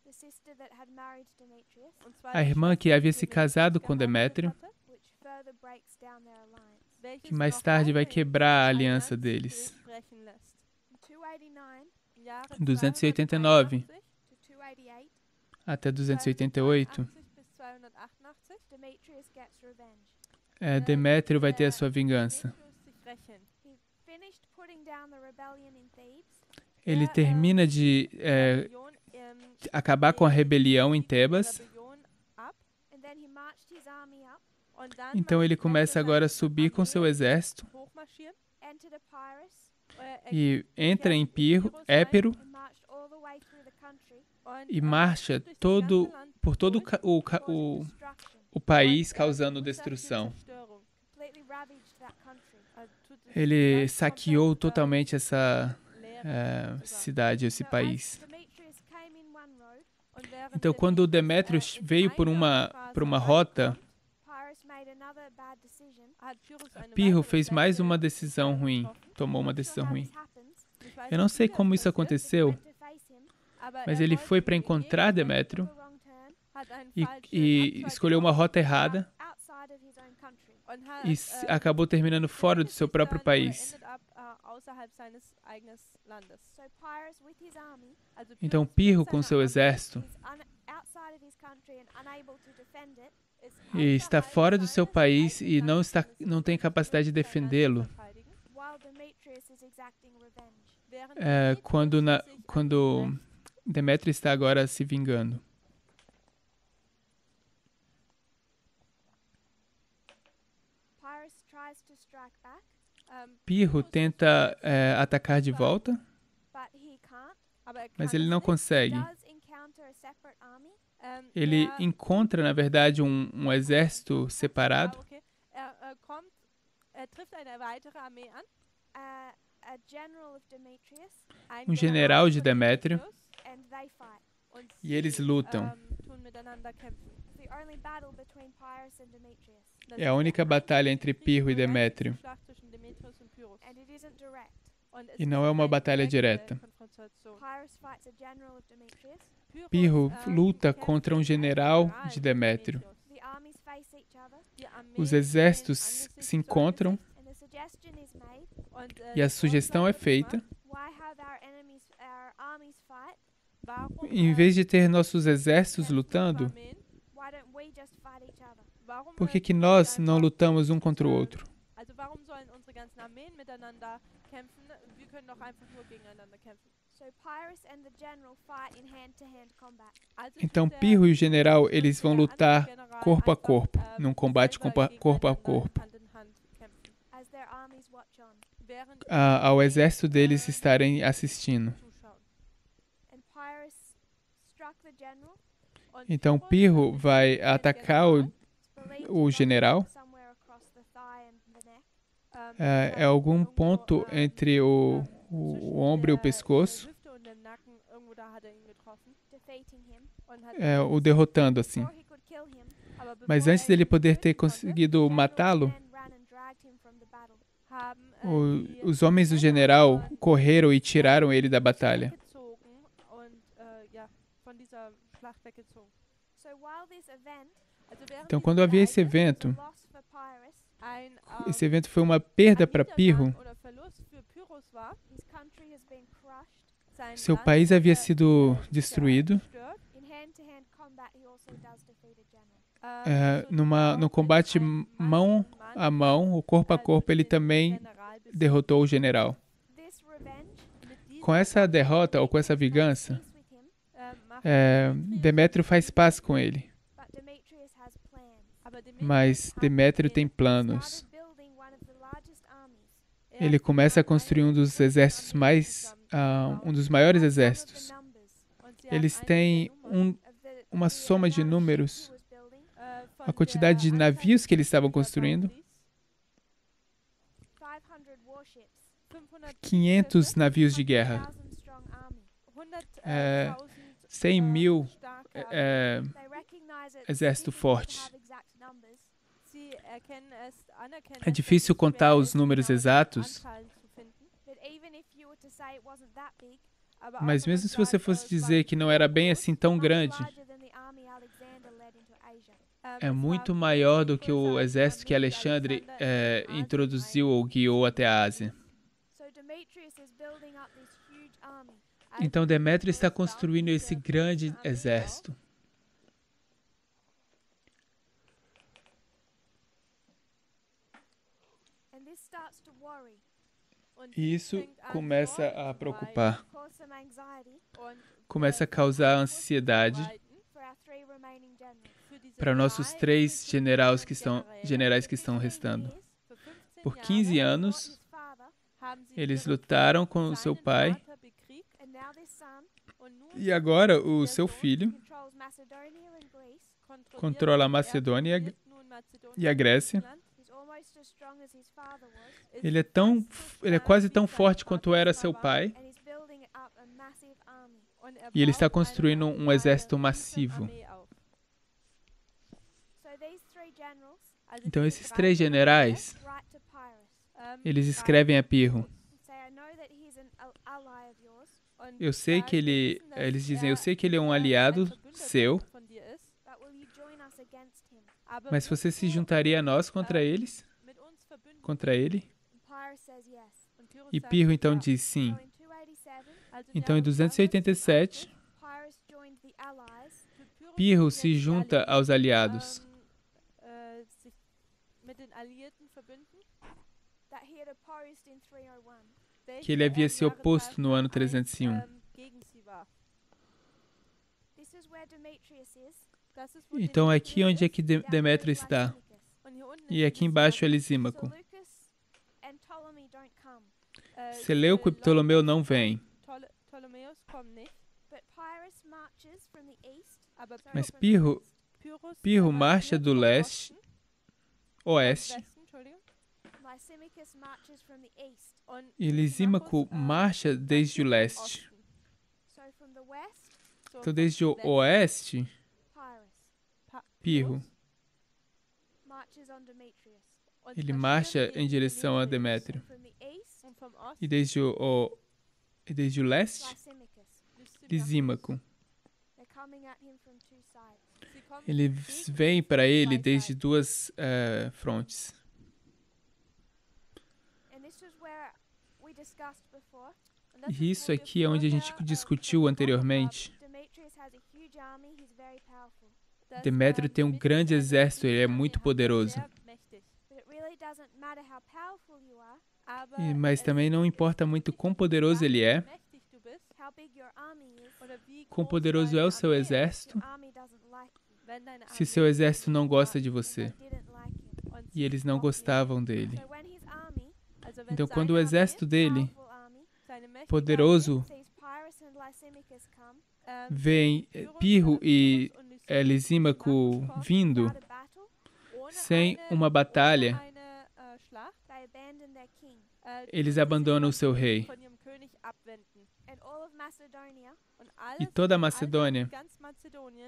Speaker 2: The sister that had married Demetrius,
Speaker 3: A irmã que havia se casado com Demétrio,
Speaker 2: which further breaks down their alliance.
Speaker 3: que mais tarde vai quebrar a aliança deles.
Speaker 2: In 289
Speaker 3: Em 289
Speaker 2: to 288,
Speaker 3: até 288,
Speaker 2: Demetrius gets revenge.
Speaker 3: Demétrio vai ter a sua vingança.
Speaker 2: He finished putting down the rebellion in Thebes,
Speaker 3: Ele termina de acabar com a rebelião em Tebas.
Speaker 2: and then he marched his army up,
Speaker 3: Então ele começa agora a subir com seu exército
Speaker 2: entered Epirus,
Speaker 3: e entra em Épiro
Speaker 2: and marched all the way through the country,
Speaker 3: e marcha por todo
Speaker 2: destruction,
Speaker 3: o país, causando destruição.
Speaker 2: completely ravaged that country.
Speaker 3: Ele saqueou totalmente essa cidade, esse
Speaker 2: So
Speaker 3: país.
Speaker 2: as Demetrius came in one road,
Speaker 3: Então, quando Demétrios veio por uma rota,
Speaker 2: Pyrrhus made another bad decision.
Speaker 3: Pirro fez mais uma decisão ruim, tomou uma
Speaker 2: Not
Speaker 3: decisão
Speaker 2: sure how
Speaker 3: ruim.
Speaker 2: this happens,
Speaker 3: Eu não sei como isso aconteceu,
Speaker 2: went to face him,
Speaker 3: mas ele foi para encontrar Demétrio
Speaker 2: took a wrong turn,
Speaker 3: e escolheu uma rota errada
Speaker 2: outside of his own country.
Speaker 3: e acabou terminando fora do seu próprio país.
Speaker 2: So Pyrrhus with his army
Speaker 3: Então, Pirro, com seu exército,
Speaker 2: is outside of his country and unable to defend it.
Speaker 3: e está fora do seu país e não tem capacidade de defendê-lo.
Speaker 2: While Demetrius is exacting revenge.
Speaker 3: Quando Demétrio está agora se vingando.
Speaker 2: Pyrrhus tries to strike back,
Speaker 3: Pirro tenta atacar de volta,
Speaker 2: but he can't.
Speaker 3: mas ele não consegue.
Speaker 2: Does encounter a separate army,
Speaker 3: Ele encontra, na verdade, um exército separado,
Speaker 2: a general of Demetrius,
Speaker 3: um general de Demétrio,
Speaker 2: and they fight.
Speaker 3: e eles lutam.
Speaker 2: The only battle between Pyrrhus and Demetrius,
Speaker 3: É a única batalha entre Pirro e Demétrio,
Speaker 2: and it isn't direct.
Speaker 3: e não é uma batalha direta.
Speaker 2: Pyrrhus fights a general of Demetrius.
Speaker 3: Pirro luta contra um general de Demétrio.
Speaker 2: The armies face each other,
Speaker 3: Os exércitos se encontram
Speaker 2: and the suggestion is made:
Speaker 3: e a sugestão é feita.
Speaker 2: why have our armies fight?
Speaker 3: Em vez de ter nossos exércitos lutando,
Speaker 2: Why don't we just fight each other?
Speaker 3: por que nós não lutamos um contra o outro?
Speaker 1: Also warum sollen unsere ganzen Armeen miteinander kämpfen? Wir können doch einfach nur gegeneinander kämpfen.
Speaker 2: So Pyrrhus and the general fight in hand-to-hand combat.
Speaker 3: Então Pirro e o general, eles vão lutar corpo a corpo, num combate corpo a corpo,
Speaker 2: As their armies watch on.
Speaker 3: ao exército deles estarem assistindo.
Speaker 2: And Pyrrhus struck the general,
Speaker 3: Então Pirro vai atacar
Speaker 2: believed
Speaker 3: o general,
Speaker 2: somewhere across the thigh and the neck.
Speaker 3: é algum ponto entre o ombro e o pescoço,
Speaker 2: Defeating him.
Speaker 3: o derrotando assim.
Speaker 2: Before he could kill him,
Speaker 3: Mas antes dele poder ter conseguido matá-lo,
Speaker 2: men ran and dragged him from the battle.
Speaker 3: os homens do general correram e tiraram ele da batalha.
Speaker 2: So while this event
Speaker 3: Então, quando havia esse evento,
Speaker 2: loss for Pyrrhus,
Speaker 3: esse evento foi uma perda para Pirro.
Speaker 2: his country has been crushed.
Speaker 3: Seu país havia sido destruído.
Speaker 2: In hand-to-hand combat, he also does defeat a general.
Speaker 3: No combate mão a mão, o corpo a corpo, ele também derrotou o general.
Speaker 2: This revenge,
Speaker 3: Com essa derrota ou com essa vingança,
Speaker 2: peace with him,
Speaker 3: Demétrio faz paz com ele.
Speaker 2: but Demetrius has plans.
Speaker 3: Mas Demétrio tem planos.
Speaker 2: Started building one of the largest armies.
Speaker 3: Ele começa a construir um dos exércitos um dos maiores
Speaker 2: Some of the
Speaker 3: exércitos.
Speaker 2: numbers
Speaker 3: Eles têm
Speaker 2: of the
Speaker 3: uma soma de números,
Speaker 2: he was building,
Speaker 3: a quantidade de navios que eles estavam construindo,
Speaker 2: 500 warships,
Speaker 3: 500 navios de guerra,
Speaker 2: 1,000 strong army.
Speaker 3: 100 mil
Speaker 2: They recognize it's
Speaker 3: exército
Speaker 2: difficult to
Speaker 3: forte.
Speaker 2: have exact numbers,
Speaker 3: É difícil contar os números exatos,
Speaker 2: but even if you were to say it wasn't that big,
Speaker 3: mas mesmo se você fosse dizer que não era bem assim tão
Speaker 2: much
Speaker 3: grande,
Speaker 2: larger than the army Alexander led into Asia.
Speaker 3: é muito maior do que o exército que Alexandre introduziu ou guiou até a Ásia.
Speaker 2: So Demetrius is building up this huge army.
Speaker 3: Então Demétrio está construindo esse grande exército.
Speaker 2: And this starts to worry
Speaker 3: E isso começa a preocupar,
Speaker 2: cause some anxiety
Speaker 3: começa a causar ansiedade
Speaker 2: for our 3 remaining generals.
Speaker 3: para nossos 3 generais que estão restando. Por 15 anos,
Speaker 2: His father,
Speaker 3: eles lutaram com o seu pai,
Speaker 2: and now this son
Speaker 3: e agora o seu filho
Speaker 2: controls Macedonia and Greece.
Speaker 3: controla a Macedônia e a Grécia.
Speaker 2: He's almost as strong as his father was,
Speaker 3: Ele é quase tão forte quanto era seu pai,
Speaker 2: and he's building up a massive army.
Speaker 3: e ele está construindo um exército massivo.
Speaker 2: So these 3 generals
Speaker 3: Então esses 3 generais,
Speaker 2: write to Pyrrhus
Speaker 3: eles escrevem a Pirro.
Speaker 2: and say, I know that he's an ally of yours,
Speaker 3: Eu sei que eles dizem, eu sei que ele é um aliado seu,
Speaker 2: but will you join us against him?
Speaker 3: mas você se juntaria a nós contra eles? Contra ele?
Speaker 2: And Pyrrhus says yes.
Speaker 3: E Pirro então diz sim.
Speaker 2: So in 287,
Speaker 3: Então em 287,
Speaker 2: Pyrrhus joined the allies
Speaker 3: Pirro se junta aos aliados
Speaker 2: that he had opposed in 301.
Speaker 3: que ele havia se oposto no ano 301.
Speaker 2: This is where Demetrius is.
Speaker 3: Então aqui onde é que Demétrio está? E aqui embaixo é Lisímaco.
Speaker 2: Seleucus and Ptolemy don't come,
Speaker 3: Seleuco e Ptolomeu não vêm,
Speaker 2: but Pyrrhus marches from the east.
Speaker 3: mas Pirro marcha do leste, oeste,
Speaker 2: Lysimachus marches from the east.
Speaker 3: e Lisímaco marcha desde o leste.
Speaker 2: So from the west,
Speaker 3: Então desde o oeste,
Speaker 2: Pyrrhus
Speaker 3: Pirro,
Speaker 2: marches on Demetrius.
Speaker 3: ele marcha em direção a Demétrio.
Speaker 2: From the east,
Speaker 3: E desde o leste,
Speaker 2: Lysimachus.
Speaker 3: Lisímaco.
Speaker 2: They're coming at him from 2 sides.
Speaker 3: Eles vêm para ele desde 2 frontes.
Speaker 2: And this is where we discussed before.
Speaker 3: E isso aqui é onde a gente discutiu anteriormente.
Speaker 2: Demetrius has a huge army, he's very powerful.
Speaker 3: Demétrio tem um grande exército, ele é muito poderoso.
Speaker 2: But it really doesn't matter how powerful you are,
Speaker 3: Mas também não importa muito quão poderoso ele é,
Speaker 2: how big your army is,
Speaker 3: quão poderoso é o seu exército,
Speaker 2: your army doesn't like you.
Speaker 3: se seu exército não gosta de você.
Speaker 2: They didn't like him.
Speaker 3: E eles não gostavam dele.
Speaker 2: So when his army,
Speaker 3: Então quando o exército dele,
Speaker 2: powerful army,
Speaker 3: poderoso,
Speaker 2: sees Pyrrhus and Lysimachus come,
Speaker 3: vem Pirro e Lisímaco vindo
Speaker 2: without a battle,
Speaker 3: sem uma batalha,
Speaker 2: they abandon their king.
Speaker 3: eles abandonam o seu rei.
Speaker 2: And all of Macedonia
Speaker 3: E toda a Macedônia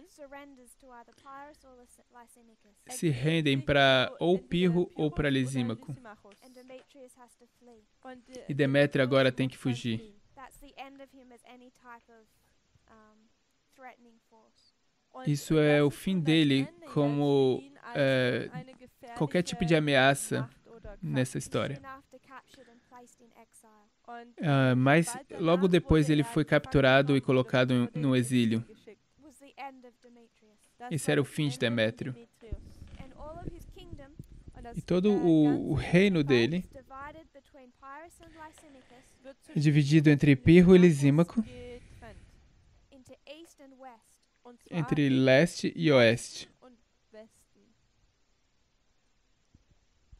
Speaker 2: surrenders to either Pyrrhus or Lysimachus.
Speaker 3: se rendem para ou Pirro ou para Lisímaco.
Speaker 2: And Demetrius has to flee.
Speaker 3: E Demétrio agora tem que fugir.
Speaker 2: That's the end of him as any type of threatening force.
Speaker 3: Isso é o fim dele como qualquer tipo de ameaça nessa história.
Speaker 2: Soon after captured and placed in exile.
Speaker 3: Mas logo depois ele foi capturado e colocado no exílio.
Speaker 2: Was the end of Demetrius.
Speaker 3: Esse era o fim de Demétrio.
Speaker 2: And all of his kingdom
Speaker 3: E todo o reino dele,
Speaker 2: divided between Pyrrhus and Lysimachus
Speaker 3: é dividido entre Pirro e Lisímaco,
Speaker 2: into east and west.
Speaker 3: entre leste e oeste.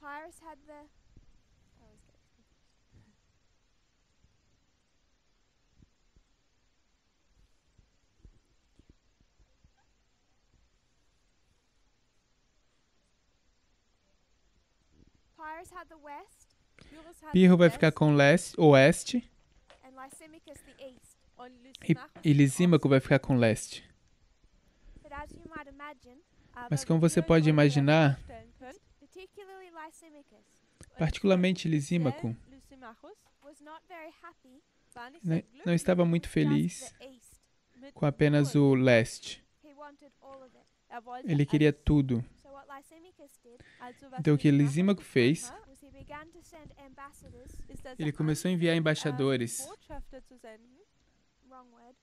Speaker 2: Pyrrhus had the Pyrrhus had the west
Speaker 3: Pirro vai ficar com oeste
Speaker 2: and Lysimachus the east.
Speaker 3: e Lisímaco vai ficar com leste.
Speaker 2: But as you might imagine,
Speaker 3: Mas como você pode imaginar,
Speaker 2: particularly Lysimachus
Speaker 3: particularmente Lisímaco
Speaker 2: was not very happy
Speaker 3: não estava muito
Speaker 2: with
Speaker 3: feliz
Speaker 2: just the east.
Speaker 3: com apenas o leste.
Speaker 2: He wanted all of it.
Speaker 3: Ele queria tudo.
Speaker 2: So what Lysimachus did
Speaker 3: Então o que Lisímaco fez,
Speaker 2: was he began to send ambassadors,
Speaker 3: ele começou a enviar embaixadores,
Speaker 2: wrong word,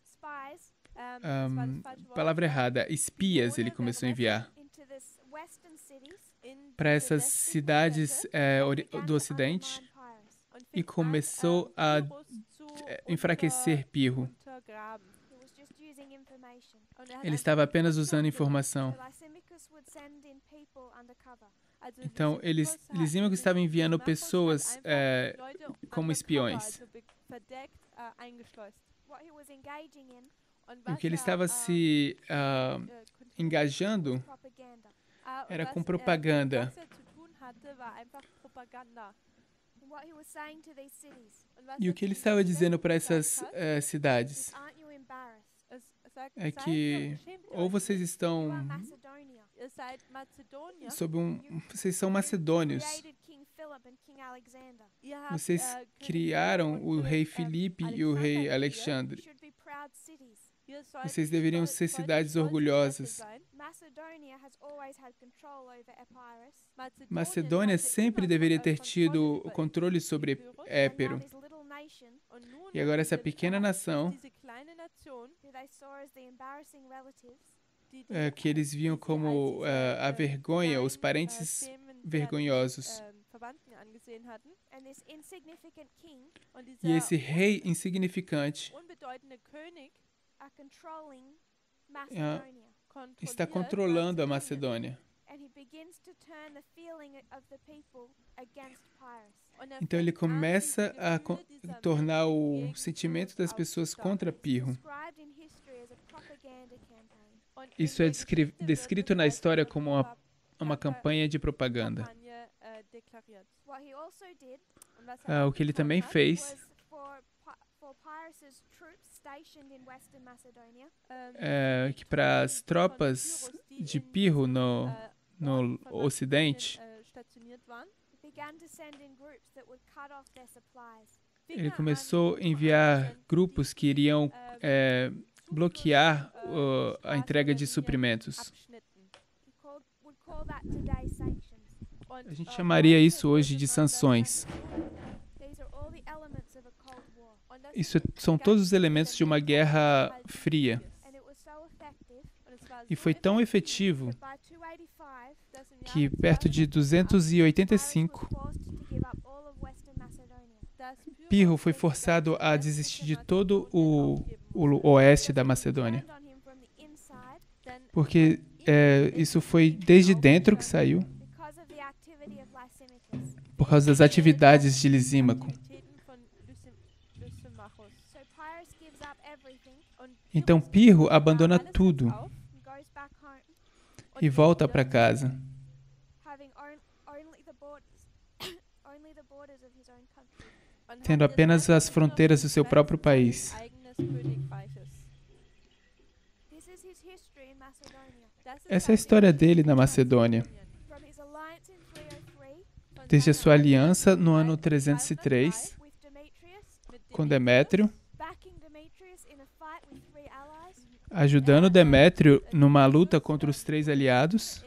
Speaker 2: spies,
Speaker 3: palavra errada, espias ele começou a enviar
Speaker 2: into this western cities
Speaker 3: para essas cidades do ocidente,
Speaker 2: undermine Pyrrhus.
Speaker 3: e começou a enfraquecer Pirro.
Speaker 2: He was just using information.
Speaker 3: Ele estava apenas usando informação.
Speaker 2: So Lysimachus would send in people undercover.
Speaker 3: Então, Lisímaco estava enviando pessoas como espiões.
Speaker 2: What he was engaging in
Speaker 3: E o que ele estava se engajando
Speaker 2: propaganda.
Speaker 3: era com propaganda.
Speaker 2: What he was saying to these cities.
Speaker 3: E o que ele estava dizendo para essas cidades
Speaker 2: Aren't you embarrassed?
Speaker 3: é que ou vocês
Speaker 2: You
Speaker 3: estão
Speaker 2: are Macedonia.
Speaker 3: vocês são macedônios.
Speaker 2: Created King Philip and King Alexander.
Speaker 3: Vocês criaram o rei Filipe e o rei Alexandre.
Speaker 2: Should be proud cities.
Speaker 3: Vocês deveriam ser cidades orgulhosas.
Speaker 2: Macedonia has always had control over Epirus.
Speaker 3: Macedônia sempre deveria ter tido o controle sobre
Speaker 2: And now
Speaker 3: Épiro.
Speaker 2: this little nation,
Speaker 3: E agora essa pequena nação,
Speaker 2: who they saw as the embarrassing relatives,
Speaker 3: que eles viam como a vergonha, os parentes vergonhosos.
Speaker 2: and this insignificant king
Speaker 3: E esse rei insignificante
Speaker 2: are controlling Macedonia.
Speaker 3: está controlando a Macedônia.
Speaker 2: And he begins to turn the feeling of the people against Pyrrhus.
Speaker 3: Então ele começa a tornar o sentimento das pessoas contra Pirro.
Speaker 2: Described in history as a propaganda campaign.
Speaker 3: Isso é descrito na história como uma campanha de propaganda.
Speaker 2: What he also did
Speaker 3: O que ele também fez
Speaker 2: was for Pyrrhus's troops stationed in Western Macedonia,
Speaker 3: é que para as tropas de Pirro no ocidente,
Speaker 2: he began to send in groups that would cut off their supplies.
Speaker 3: ele começou a enviar grupos que iriam bloquear a entrega de suprimentos.
Speaker 2: He would call that today sanctions.
Speaker 3: A gente chamaria isso hoje de sanções.
Speaker 2: These are all the elements of a Cold War.
Speaker 3: Isso são todos os elementos de uma guerra fria.
Speaker 2: And it was so effective
Speaker 3: E foi tão efetivo
Speaker 2: that by 285,
Speaker 3: que perto de 285,
Speaker 2: Pyrrhus was forced to give up all of Western Macedonia.
Speaker 3: Pirro foi forçado a desistir de todo o oeste da Macedônia.
Speaker 2: Turned on him from the inside
Speaker 3: Porque isso foi desde dentro que saiu,
Speaker 2: because of the activity of Lysimachus.
Speaker 3: por causa das atividades de Lisímaco.
Speaker 2: So Pyrrhus gives up everything
Speaker 3: Então Pirro abandona tudo
Speaker 2: and goes back home,
Speaker 3: e volta para casa,
Speaker 2: having only the borders, only the borders of his own country.
Speaker 3: tendo apenas as fronteiras do seu próprio país.
Speaker 2: This is his history in Macedonia.
Speaker 3: Essa é a história dele na Macedônia.
Speaker 2: From his alliance in 303
Speaker 3: Desde a sua aliança no ano 303
Speaker 2: with Demetrius,
Speaker 3: com Demétrio,
Speaker 2: backing Demetrius in a fight with three allies,
Speaker 3: ajudando Demétrio numa luta contra os três aliados,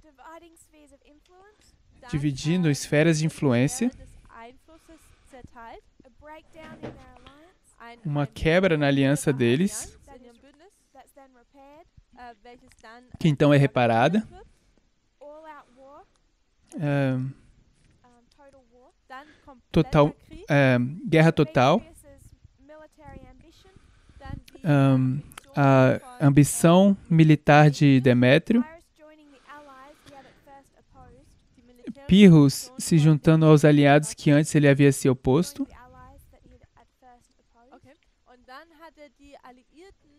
Speaker 2: dividing spheres of influence,
Speaker 3: dividindo esferas de influência,
Speaker 2: a breakdown in their alliance
Speaker 3: uma quebra na aliança deles,
Speaker 2: that's then repaired,
Speaker 3: que então é reparada,
Speaker 2: all-out war, total war.
Speaker 3: guerra total,
Speaker 2: Demetrius's military ambition,
Speaker 3: a ambição militar de Demétrio,
Speaker 2: Pyrrhus joining the allies he had at first opposed,
Speaker 3: Pirro se juntando aos aliados que antes ele havia se oposto,
Speaker 2: the allies that he had at first opposed.
Speaker 1: Okay. Und dann hat er die Alliierten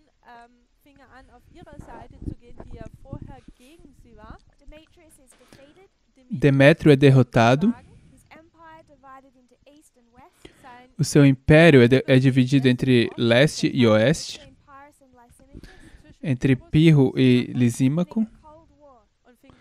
Speaker 1: fing an, auf ihrer Seite zu gehen, die ja vorher gegen sie war.
Speaker 2: Demetrius is defeated,
Speaker 3: Demétrio é derrotado,
Speaker 2: his empire divided into east and west,
Speaker 1: Sein
Speaker 3: o seu império é dividido entre leste e oeste,
Speaker 2: between Pyrrhus and Lysimachus,
Speaker 3: entre Pirro e Lisímaco,
Speaker 2: a Cold War,
Speaker 1: und fängt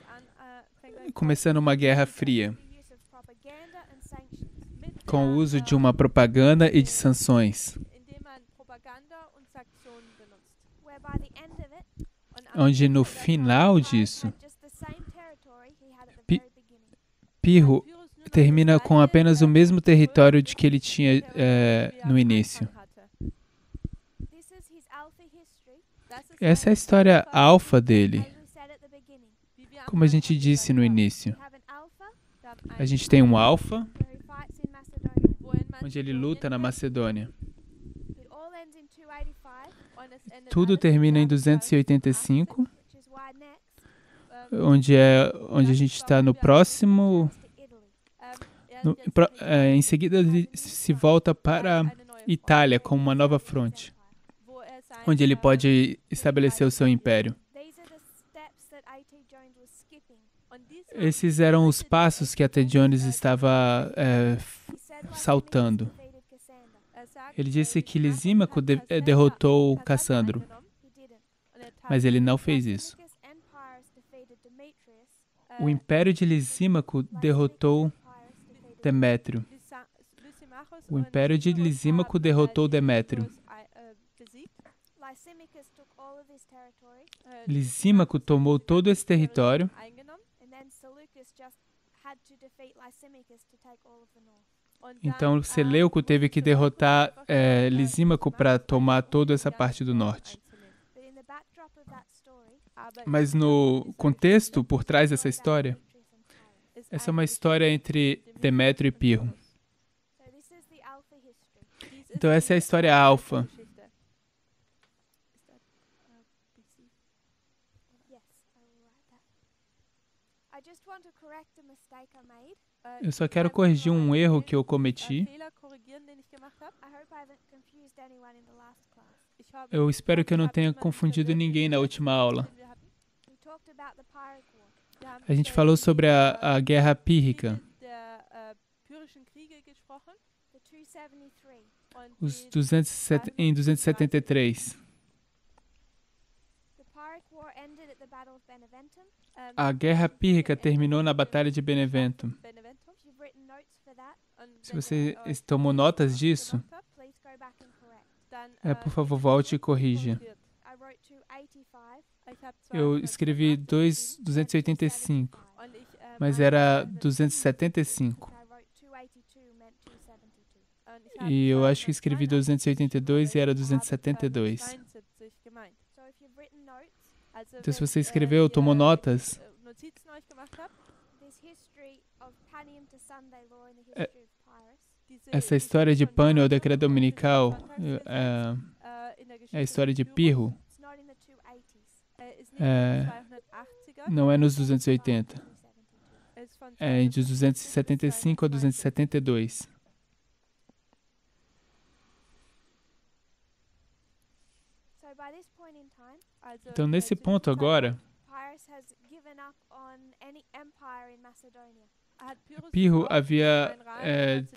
Speaker 1: an
Speaker 3: começando uma guerra fria,
Speaker 2: the use of propaganda and sanctions.
Speaker 1: mit
Speaker 3: com o
Speaker 1: der,
Speaker 3: uso de uma propaganda e de sanções,
Speaker 1: indem man Propaganda und Sanktionen benutzt.
Speaker 2: Where by the end of it,
Speaker 1: Und am
Speaker 3: onde no
Speaker 1: Ende der
Speaker 3: final
Speaker 2: Pyrrhus
Speaker 3: disso,
Speaker 2: had just the same territory he had at the
Speaker 3: Pi-
Speaker 2: very beginning.
Speaker 3: Pirro
Speaker 1: Pyrrhus nur noch
Speaker 3: termina
Speaker 1: das
Speaker 3: com
Speaker 1: gleiche,
Speaker 3: apenas o mesmo território de que ele tinha no início.
Speaker 2: This is his alpha history,
Speaker 3: Essa é a história alfa dele,
Speaker 2: as we said at the beginning.
Speaker 3: como a gente disse no início.
Speaker 2: We have an alpha
Speaker 3: A gente tem um Alfa,
Speaker 2: where he fights in Macedonia.
Speaker 3: onde ele luta na Macedônia.
Speaker 2: It all ends in 285,
Speaker 3: Tudo termina em 285,
Speaker 2: which is why next
Speaker 3: onde a gente está no próximo.
Speaker 2: to Italy.
Speaker 3: Em seguida, ele se volta para Itália com uma nova fronte, onde ele pode estabelecer o seu império.
Speaker 2: These are the steps that A.T. Jones was skipping.
Speaker 3: Esses eram os passos que A.T. Jones estava
Speaker 2: He said
Speaker 3: saltando.
Speaker 2: defeated Cassander.
Speaker 3: Ele disse que Lisímaco derrotou Cassandro,
Speaker 2: He didn't.
Speaker 3: mas ele não fez isso.
Speaker 2: Lysimachus and Pyrrhus defeated Demetrius.
Speaker 3: O império de Lisímaco derrotou
Speaker 2: Pyrrhus defeated
Speaker 3: Demétrio. O império de Lisímaco derrotou Demétrio.
Speaker 2: Lysimachus took all of this territory,
Speaker 3: Lisímaco tomou todo esse território,
Speaker 2: and then Seleucus just had to defeat Lysimachus to take all of the north.
Speaker 3: então Seleuco teve que derrotar Lisímaco para tomar toda essa parte do norte.
Speaker 2: But in the backdrop of that story,
Speaker 3: Mas no contexto por trás dessa história, essa é uma história entre Demétrio e Pirro.
Speaker 2: so this is the Alpha history.
Speaker 3: Então essa é a história alfa.
Speaker 2: Yes, I will write that. I just want to correct a mistake I made.
Speaker 3: Eu só quero corrigir um erro que eu cometi.
Speaker 2: I hope I haven't confused anyone in the last class.
Speaker 3: Eu espero que eu não tenha confundido ninguém na última aula.
Speaker 2: We talked about the Pyrrhic War.
Speaker 3: A gente falou sobre a Guerra Pírrica,
Speaker 2: The 273.
Speaker 3: em 273.
Speaker 2: The Pyrrhic War ended at the Battle of Beneventum.
Speaker 3: A Guerra Pírrica terminou na Batalha de Benevento.
Speaker 2: If you've written notes for that,
Speaker 3: Se você tomou notas disso,
Speaker 2: please go back and correct.
Speaker 3: por favor, volte e corrija.
Speaker 2: I wrote 285.
Speaker 3: Eu escrevi 285, mas era 275.
Speaker 2: I wrote 282 meant 272.
Speaker 3: E eu acho que escrevi 282 e era 272.
Speaker 2: So if you've written notes,
Speaker 3: Então, se você escreveu, tomou notas,
Speaker 2: this history of Panium to Sunday law in the history of Pyrrhus.
Speaker 3: essa história de Pânio, o decreto dominical, é a história de Pirro,
Speaker 2: It's not in the 280s.
Speaker 3: não é nos 280,
Speaker 2: 272.
Speaker 3: é de 275 a 272.
Speaker 2: So by this point in time,
Speaker 3: Então, nesse ponto agora,
Speaker 2: Pyrrhus has given up on any empire in Macedonia
Speaker 3: Pirro havia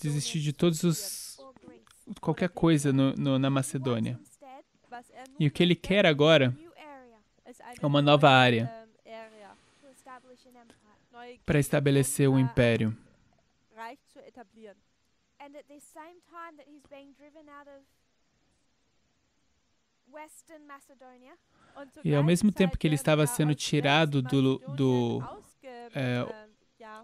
Speaker 3: desistido de
Speaker 2: or Greece.
Speaker 3: qualquer coisa na Macedônia.
Speaker 2: Instead,
Speaker 3: E o que ele quer agora
Speaker 2: new area
Speaker 3: é uma nova área
Speaker 2: to establish an empire.
Speaker 3: para estabelecer o império.
Speaker 2: And at the same time that he's being driven out of Western Macedonia,
Speaker 3: E ao mesmo tempo que ele estava sendo tirado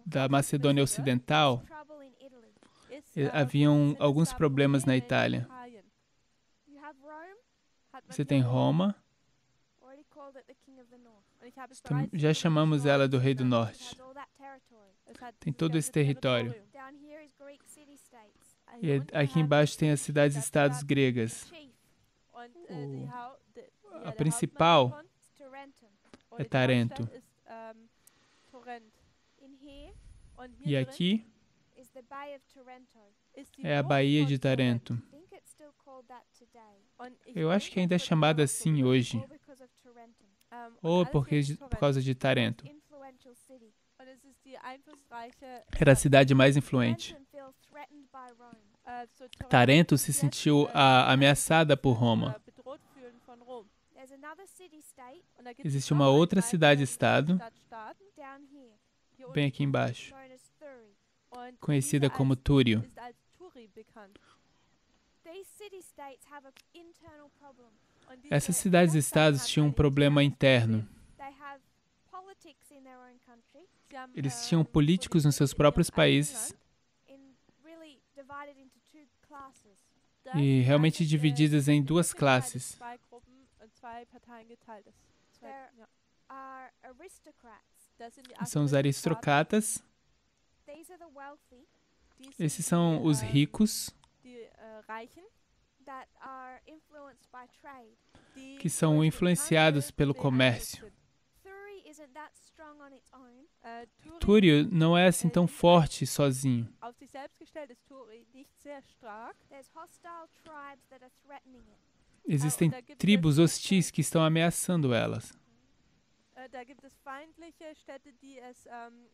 Speaker 3: da Macedônia Ocidental,
Speaker 2: trouble in Italy.
Speaker 3: haviam alguns problemas na Itália.
Speaker 2: You have Rome,
Speaker 3: Você tem Roma,
Speaker 2: already called it the King of the North.
Speaker 3: já chamamos ela do Rei do Norte.
Speaker 2: Has all that territory.
Speaker 3: Tem todo esse território.
Speaker 2: Down here is Greek city-states.
Speaker 3: E aqui embaixo tem as cidades-estados gregas.
Speaker 2: Chief
Speaker 3: A principal
Speaker 2: is Tarentum.
Speaker 3: é Tarento.
Speaker 2: In here
Speaker 3: E aqui
Speaker 2: is the Bay of Tarento.
Speaker 3: é a Baía de Tarento.
Speaker 2: I think it's still called that today.
Speaker 3: Eu acho que ainda é chamada assim hoje,
Speaker 2: All because of Tarentum.
Speaker 3: ou por causa de Tarento.
Speaker 2: Influential city.
Speaker 3: Era a cidade mais influente.
Speaker 2: Tarentum feels threatened by Rome.
Speaker 3: Tarento se sentiu ameaçada por Roma.
Speaker 2: There's another city-state
Speaker 3: Existe uma outra cidade-estado,
Speaker 2: down here,
Speaker 3: bem aqui embaixo,
Speaker 2: known as Thurii.
Speaker 3: conhecida como Túrio.
Speaker 2: These city-states have an internal problem.
Speaker 3: Essas cidades-estados tinham um problema interno.
Speaker 2: They have politics in their own country,
Speaker 3: Eles tinham políticos nos seus próprios países
Speaker 2: really divided into two classes.
Speaker 3: e realmente divididas em duas classes.
Speaker 2: There are aristocrats.
Speaker 3: São os aristocratas,
Speaker 2: These are
Speaker 3: Esses são os ricos,
Speaker 2: that are influenced by trade.
Speaker 3: que são influenciados pelo comércio.
Speaker 2: Thurii isn't that strong on its own.
Speaker 3: Túrio não é assim tão forte sozinho.
Speaker 1: Auf sich selbst gestellt ist Turi nicht sehr stark.
Speaker 2: There's hostile tribes that are threatening it.
Speaker 3: Existem tribos hostis que estão ameaçando elas.
Speaker 1: Da gibt es feindliche Städte, die es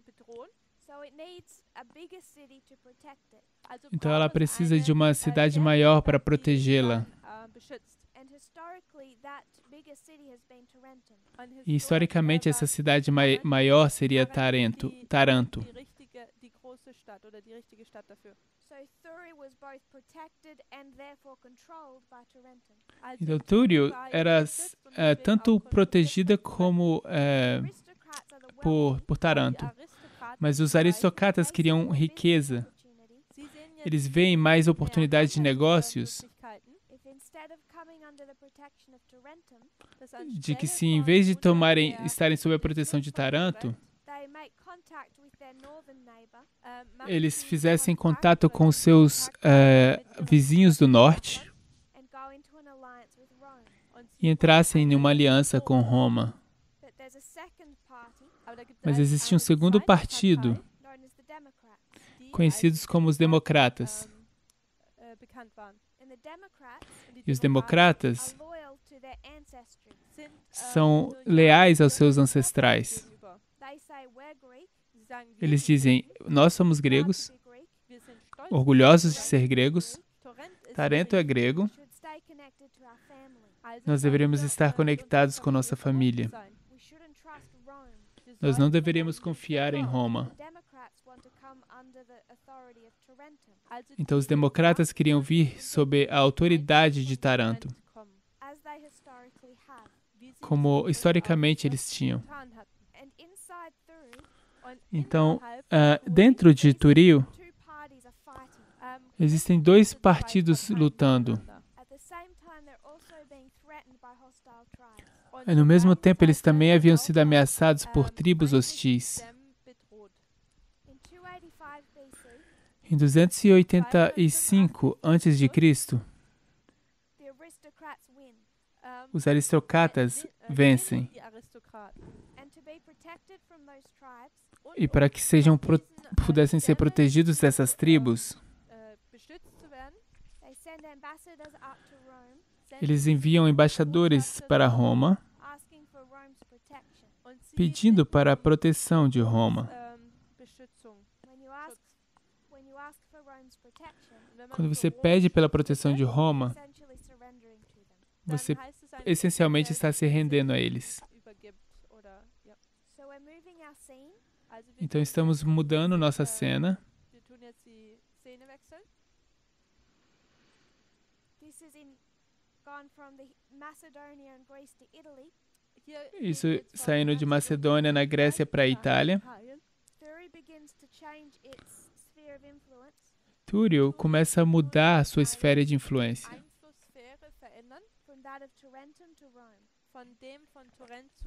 Speaker 1: bedrohen.
Speaker 2: So it needs a bigger city to protect it.
Speaker 1: Also
Speaker 3: Então ela
Speaker 1: braucht es
Speaker 3: precisa
Speaker 1: eine,
Speaker 3: de uma cidade maior para protegê-la.
Speaker 1: Beschützt.
Speaker 2: And historically, that bigger city has been Tarentum.
Speaker 3: E historicamente essa cidade maior seria Taranto.
Speaker 1: Die große Stadt oder die richtige Stadt dafür.
Speaker 2: So Thurii was both protected and therefore controlled by Tarentum.
Speaker 3: Então Túrio era tanto protegida como
Speaker 2: Aristocrats are the wealthy.
Speaker 3: por Taranto. Mas os aristocratas queriam riqueza. Eles veem mais oportunidades de negócios
Speaker 2: If instead of coming under the protection of Tarentum,
Speaker 3: de que se em vez de estarem sob a proteção de Taranto,
Speaker 2: they make contact with their northern neighbor
Speaker 3: eles fizessem contato com seus vizinhos do norte
Speaker 2: and go into an alliance with Rome.
Speaker 3: e entrassem em uma aliança com Roma.
Speaker 2: But there's a second party
Speaker 3: Mas existe um segundo partido,
Speaker 2: known as the Democrats.
Speaker 3: conhecidos como os democratas.
Speaker 1: Bekannt waren.
Speaker 2: And the Democrats
Speaker 3: E os democratas
Speaker 2: are loyal to their ancestry.
Speaker 3: são leais aos seus ancestrais.
Speaker 2: They say we're Greek,
Speaker 1: Sie sagen, wir
Speaker 3: Eles
Speaker 1: sind
Speaker 3: dizem, nós somos
Speaker 2: proud
Speaker 3: gregos,
Speaker 2: to be Greek,
Speaker 1: wir sind stolz,
Speaker 3: orgulhosos de ser gregos,
Speaker 1: Tarento
Speaker 3: Tarento é grego,
Speaker 2: should stay connected to our family.
Speaker 3: nós deveríamos estar conectados com nossa família.
Speaker 2: We shouldn't trust Rome.
Speaker 3: Nós não deveríamos confiar em Roma.
Speaker 2: The Democrats want to come under the authority of Tarentum.
Speaker 3: Então os democratas queriam vir sob a autoridade de Taranto,
Speaker 2: As they historically have.
Speaker 3: como historicamente eles tinham.
Speaker 2: And inside Thurii,
Speaker 3: Então, dentro de Túrio,
Speaker 2: two parties are fighting.
Speaker 3: existem dois partidos lutando.
Speaker 2: At the same time, they're also being threatened by hostile tribes.
Speaker 3: E no mesmo tempo, eles também haviam sido ameaçados por tribos hostis.
Speaker 2: In 285 BC,
Speaker 3: Em 285 a.C.,
Speaker 2: the aristocrats win.
Speaker 3: os aristocratas vencem.
Speaker 2: And to be protected from those tribes,
Speaker 3: E para que pudessem ser protegidos dessas tribos,
Speaker 2: they send ambassadors up to Rome,
Speaker 3: eles enviam embaixadores para Roma,
Speaker 2: asking for Rome's protection.
Speaker 3: pedindo para a proteção de Roma.
Speaker 2: When you ask for Rome's protection,
Speaker 3: Quando você pede pela proteção de Roma,
Speaker 2: essentially surrendering to them.
Speaker 3: você essencialmente está se rendendo a eles.
Speaker 2: So we're moving our scene.
Speaker 3: Então estamos mudando nossa cena.
Speaker 2: This is gone from the Macedonia and Greece to Italy.
Speaker 3: Isso saindo de Macedônia, na Grécia, para a Itália.
Speaker 2: Thurii begins to change its sphere of influence
Speaker 3: Túrio começa a mudar a sua esfera de influência,
Speaker 2: from that of Tarentum to Rome.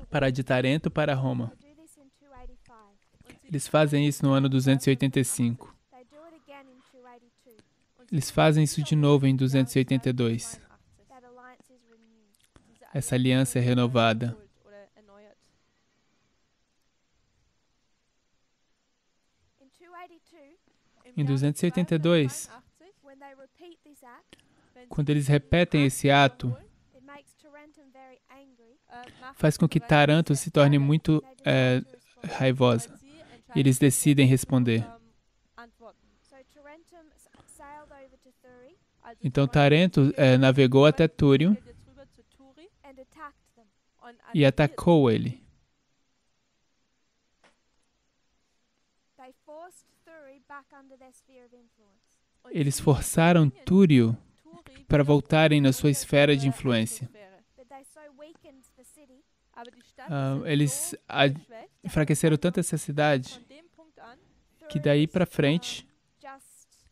Speaker 3: para de Tarento para Roma.
Speaker 2: They do this in 285.
Speaker 3: Eles fazem isso no ano 285.
Speaker 2: They do it again in 282.
Speaker 3: Eles fazem isso de novo em 282.
Speaker 2: That alliance is renewed.
Speaker 3: Essa aliança é renovada.
Speaker 2: In 282,
Speaker 3: Em 282,
Speaker 2: when they repeat this act,
Speaker 3: quando eles repetem esse ato,
Speaker 2: it makes Tarentum very angry.
Speaker 3: faz com que Taranto se torne muito raivosa. E eles decidem responder.
Speaker 2: So Tarentum sailed over to Thurii
Speaker 3: Então Tarento navegou até Túrio
Speaker 2: and attacked them.
Speaker 3: e atacou ele.
Speaker 2: They forced Thurii back under their sphere of influence.
Speaker 3: Eles forçaram Túrio para voltarem na sua esfera de influência.
Speaker 2: But they so weakened the city
Speaker 3: Eles enfraqueceram tanto essa cidade que daí para frente
Speaker 2: just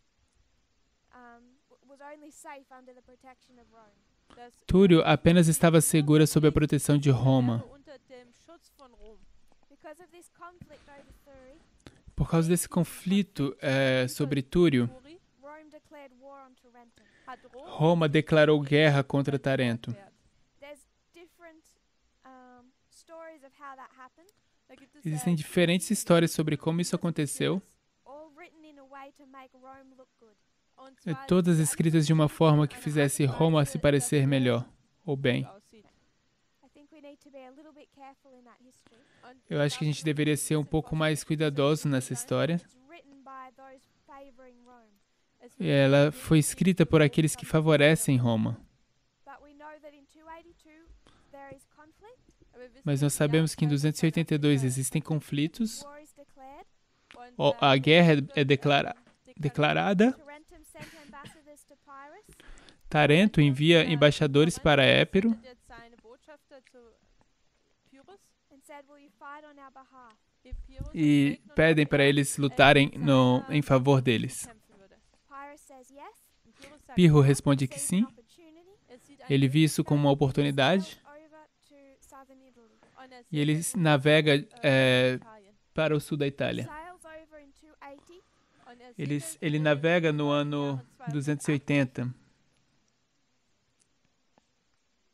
Speaker 2: was only safe under the protection of Rome.
Speaker 3: Túrio apenas estava segura sob a proteção de Roma.
Speaker 2: Because of this conflict over Thurii,
Speaker 3: Por causa desse conflito sobre Túrio,
Speaker 2: Rome declared war on Tarentum.
Speaker 3: Roma declarou guerra contra Tarento.
Speaker 2: There's different stories of how that happened,
Speaker 3: Existem diferentes histórias sobre como isso aconteceu,
Speaker 2: all written in a way to make Rome look good.
Speaker 3: todas escritas de uma forma que fizesse Roma se parecer melhor, ou bem.
Speaker 2: I think we need to be a little bit careful in that history.
Speaker 3: Eu acho que a gente deveria ser um pouco mais cuidadoso nessa história.
Speaker 2: It's written by those favoring Rome.
Speaker 3: E ela foi escrita por aqueles que favorecem Roma.
Speaker 2: But we know that in 282 there is conflict,
Speaker 3: Mas nós sabemos que em 282 existem conflitos,
Speaker 2: war is declared.
Speaker 3: a guerra é declarada,
Speaker 2: Tarentum sent ambassadors to Pyrrhus,
Speaker 3: Tarento envia embaixadores para Épiro
Speaker 2: and said, "Will you fight on our behalf?"
Speaker 3: e pedem para eles lutarem em favor deles.
Speaker 2: Pyrrhus says yes.
Speaker 3: Pirro responde que
Speaker 2: Sees
Speaker 3: sim.
Speaker 2: an opportunity,
Speaker 3: Ele viu isso como uma oportunidade
Speaker 2: over to southern Italy.
Speaker 3: e ele navega para o sul da Itália.
Speaker 2: Sails over in 280.
Speaker 3: Ele navega no ano 280.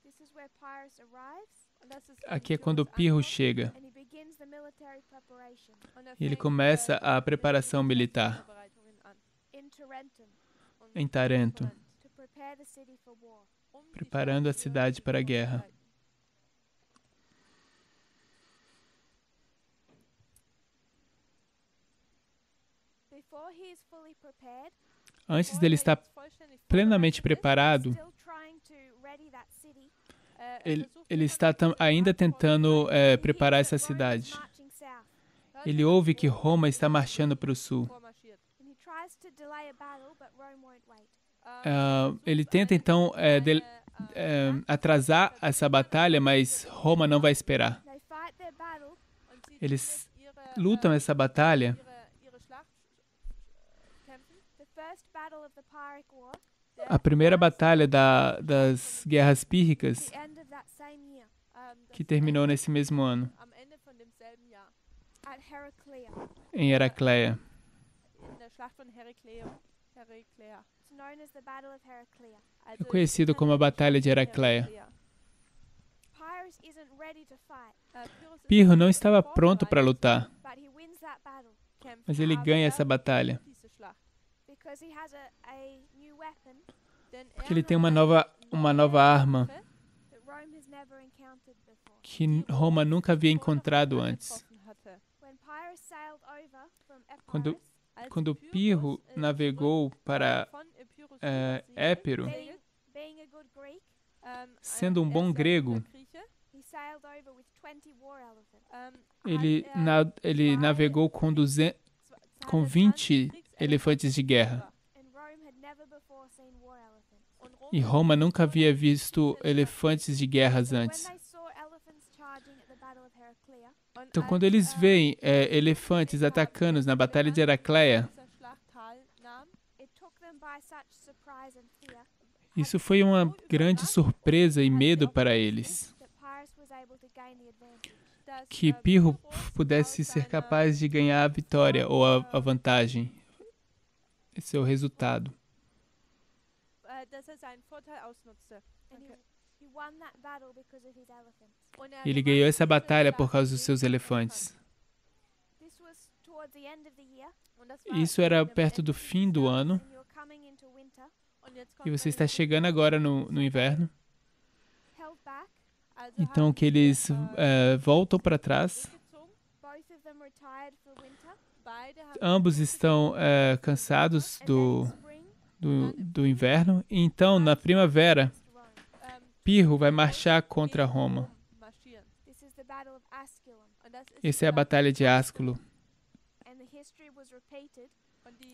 Speaker 2: This is where Pyrrhus arrives,
Speaker 3: Aqui é quando Pirro chega.
Speaker 2: and he begins the military preparation
Speaker 3: E ele começa a preparação militar
Speaker 2: in Tarentum
Speaker 3: em Tarento,
Speaker 2: to prepare the city for war.
Speaker 3: preparando a cidade para a guerra.
Speaker 2: Before he is fully prepared,
Speaker 3: Antes dele estar plenamente preparado,
Speaker 2: still trying to ready that city,
Speaker 3: ele está ainda tentando preparar essa cidade.
Speaker 2: marching south,
Speaker 3: Ele ouve que Roma está marchando para o sul.
Speaker 2: and he tries to delay a battle, but Rome won't wait.
Speaker 3: Ele tenta então atrasar essa batalha, mas Roma não vai esperar.
Speaker 2: They fight their battle,
Speaker 3: Eles lutam essa batalha.
Speaker 2: the first battle of the Pyrrhic War,
Speaker 3: A primeira batalha das guerras pírricas,
Speaker 2: the end of that same year,
Speaker 3: que terminou nesse mesmo ano,
Speaker 2: at Heraclea.
Speaker 3: em Heracleia.
Speaker 2: It's known as the Battle of Heraclea.
Speaker 3: É conhecido como a Batalha de Heracleia.
Speaker 2: Pyrrhus isn't ready to fight,
Speaker 3: Pirro não estava pronto para lutar,
Speaker 2: but he wins that battle
Speaker 3: mas ele ganha essa batalha,
Speaker 2: because he has a new weapon
Speaker 3: porque ele tem uma nova arma
Speaker 2: that Rome has never encountered before.
Speaker 3: que Roma nunca havia encontrado antes.
Speaker 2: When Pyrrhus sailed over from
Speaker 3: Quando,
Speaker 2: Epirus,
Speaker 3: quando Pirro navegou para Épiro,
Speaker 2: being a good Greek,
Speaker 3: sendo um bom grego,
Speaker 2: he sailed over with 20 war elephants.
Speaker 3: ele navegou com 20 elefantes de guerra.
Speaker 2: And Rome had never before seen war elephants.
Speaker 3: E Roma nunca havia visto elefantes de guerras
Speaker 2: When
Speaker 3: antes.
Speaker 2: they saw elephants charging at the Battle of Heraclea,
Speaker 3: Então, quando eles veem elefantes atacando na Batalha de Heracleia,
Speaker 2: it took them by such surprise and fear
Speaker 3: isso foi uma grande surpresa e medo para eles,
Speaker 2: that Pyrrhus was able to gain the advantage.
Speaker 3: que Pirro pudesse ser capaz de ganhar a vitória ou a vantagem, esse é o resultado.
Speaker 2: And he won that battle because of his elephants.
Speaker 3: Ele ganhou essa batalha por causa dos seus elefantes.
Speaker 2: This was towards the end of the year,
Speaker 3: Isso era perto do fim do ano,
Speaker 2: and you're coming into winter,
Speaker 3: e você está chegando agora no inverno.
Speaker 2: held back.
Speaker 3: Então, que eles voltam para trás.
Speaker 2: Both of them retired for winter.
Speaker 3: Ambos estão cansados
Speaker 2: And then spring,
Speaker 3: do inverno. E então, na primavera,
Speaker 2: Rome.
Speaker 3: Pirro vai marchar contra Roma.
Speaker 2: This is the Battle of Asculum,
Speaker 3: Essa é a Batalha de Asculo.
Speaker 2: and the history was repeated.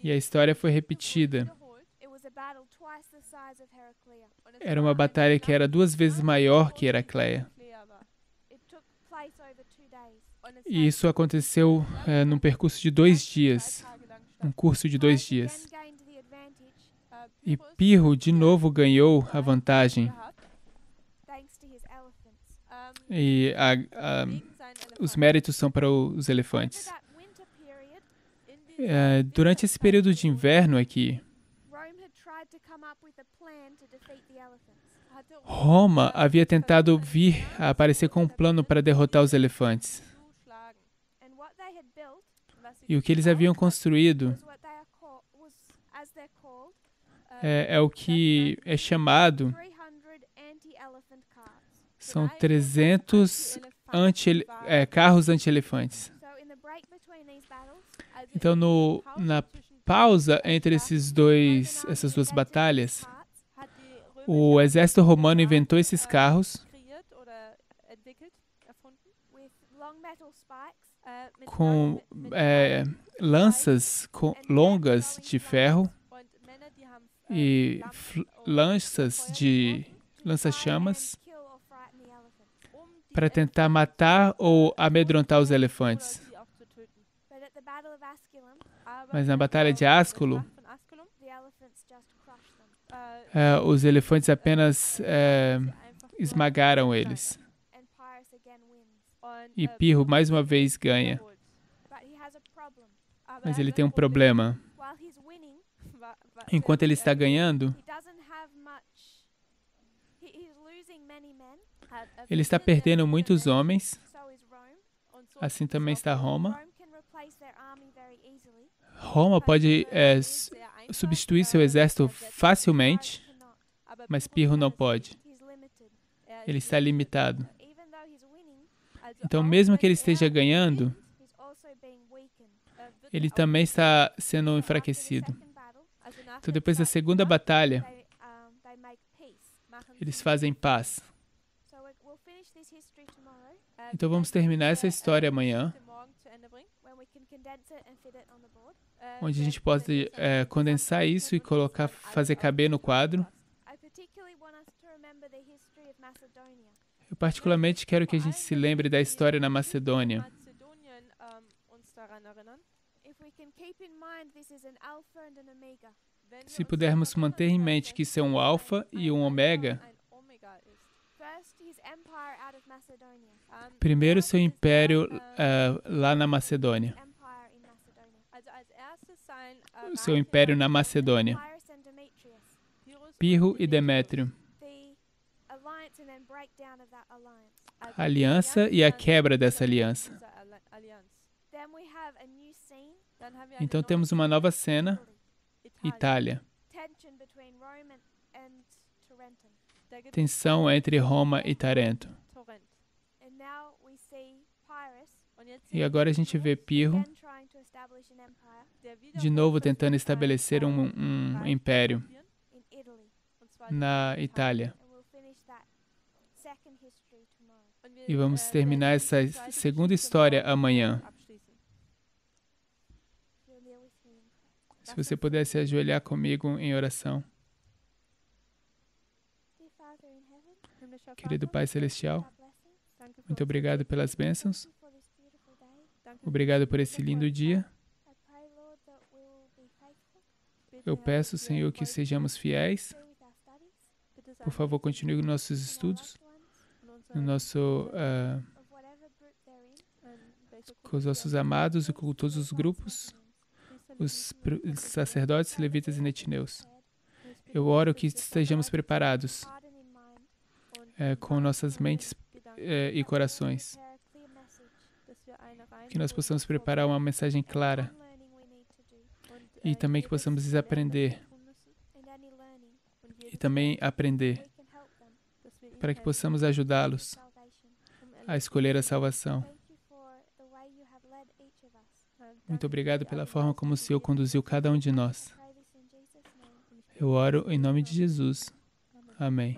Speaker 3: E a história foi repetida.
Speaker 2: It was a battle twice the size of Heraclea.
Speaker 3: Era uma batalha que era 2 vezes maior que Heracleia.
Speaker 2: It took place over 2 days.
Speaker 3: E isso aconteceu num percurso de 2 dias. Um curso de 2 dias.
Speaker 2: Again gained the advantage
Speaker 3: E Pirro de novo ganhou a vantagem.
Speaker 2: thanks to his elephants.
Speaker 3: E os méritos são para os
Speaker 2: Over
Speaker 3: elefantes.
Speaker 2: that winter period,
Speaker 3: Durante esse período de inverno aqui, Roma havia tentado vir a aparecer com um plano para derrotar os elefantes. E o que eles haviam construído é o que é chamado, são 300 carros anti-elefantes. Então, na pausa entre essas duas batalhas, o exército romano inventou esses carros com lanças longas de ferro e lança-chamas para tentar matar ou amedrontar os elefantes. Mas na batalha de Ascolo, os elefantes apenas esmagaram eles. E Pirro mais uma vez ganha. Mas ele tem um problema. Enquanto ele está ganhando, ele está perdendo muitos homens. Assim também está Roma. Roma pode substituir seu exército facilmente, mas Pirro não pode. Ele está limitado. Então, mesmo que ele esteja ganhando, ele também está sendo enfraquecido. Então, depois da segunda batalha, eles fazem paz. Então, vamos terminar essa história amanhã, onde a gente pode condensar isso e fazer caber no quadro. Eu particularmente quero que a gente se lembre da história na Macedônia. Se pudermos manter em mente que isso é um alfa e um ômega, primeiro seu império lá na Macedônia. O seu império na Macedônia. Pirro e Demétrio. A aliança e a quebra dessa aliança. Então temos uma nova cena, Itália. Tensão entre Roma e Tarento. E agora a gente vê Pirro de novo tentando estabelecer um império na Itália. E vamos terminar essa segunda história amanhã. Se você pudesse ajoelhar comigo em oração. Querido Pai Celestial, muito obrigado pelas bênçãos. Obrigado por esse lindo dia. Eu peço, Senhor, que sejamos fiéis. Por favor, continue com nossos estudos, com os nossos amados e com todos os grupos, os sacerdotes, levitas e netineus. Eu oro que estejamos preparados com nossas mentes e corações. Que nós possamos preparar uma mensagem clara e também que possamos desaprender e também aprender para que possamos ajudá-los a escolher a salvação. Muito obrigado pela forma como o Senhor conduziu cada um de nós. Eu oro em nome de Jesus. Amém.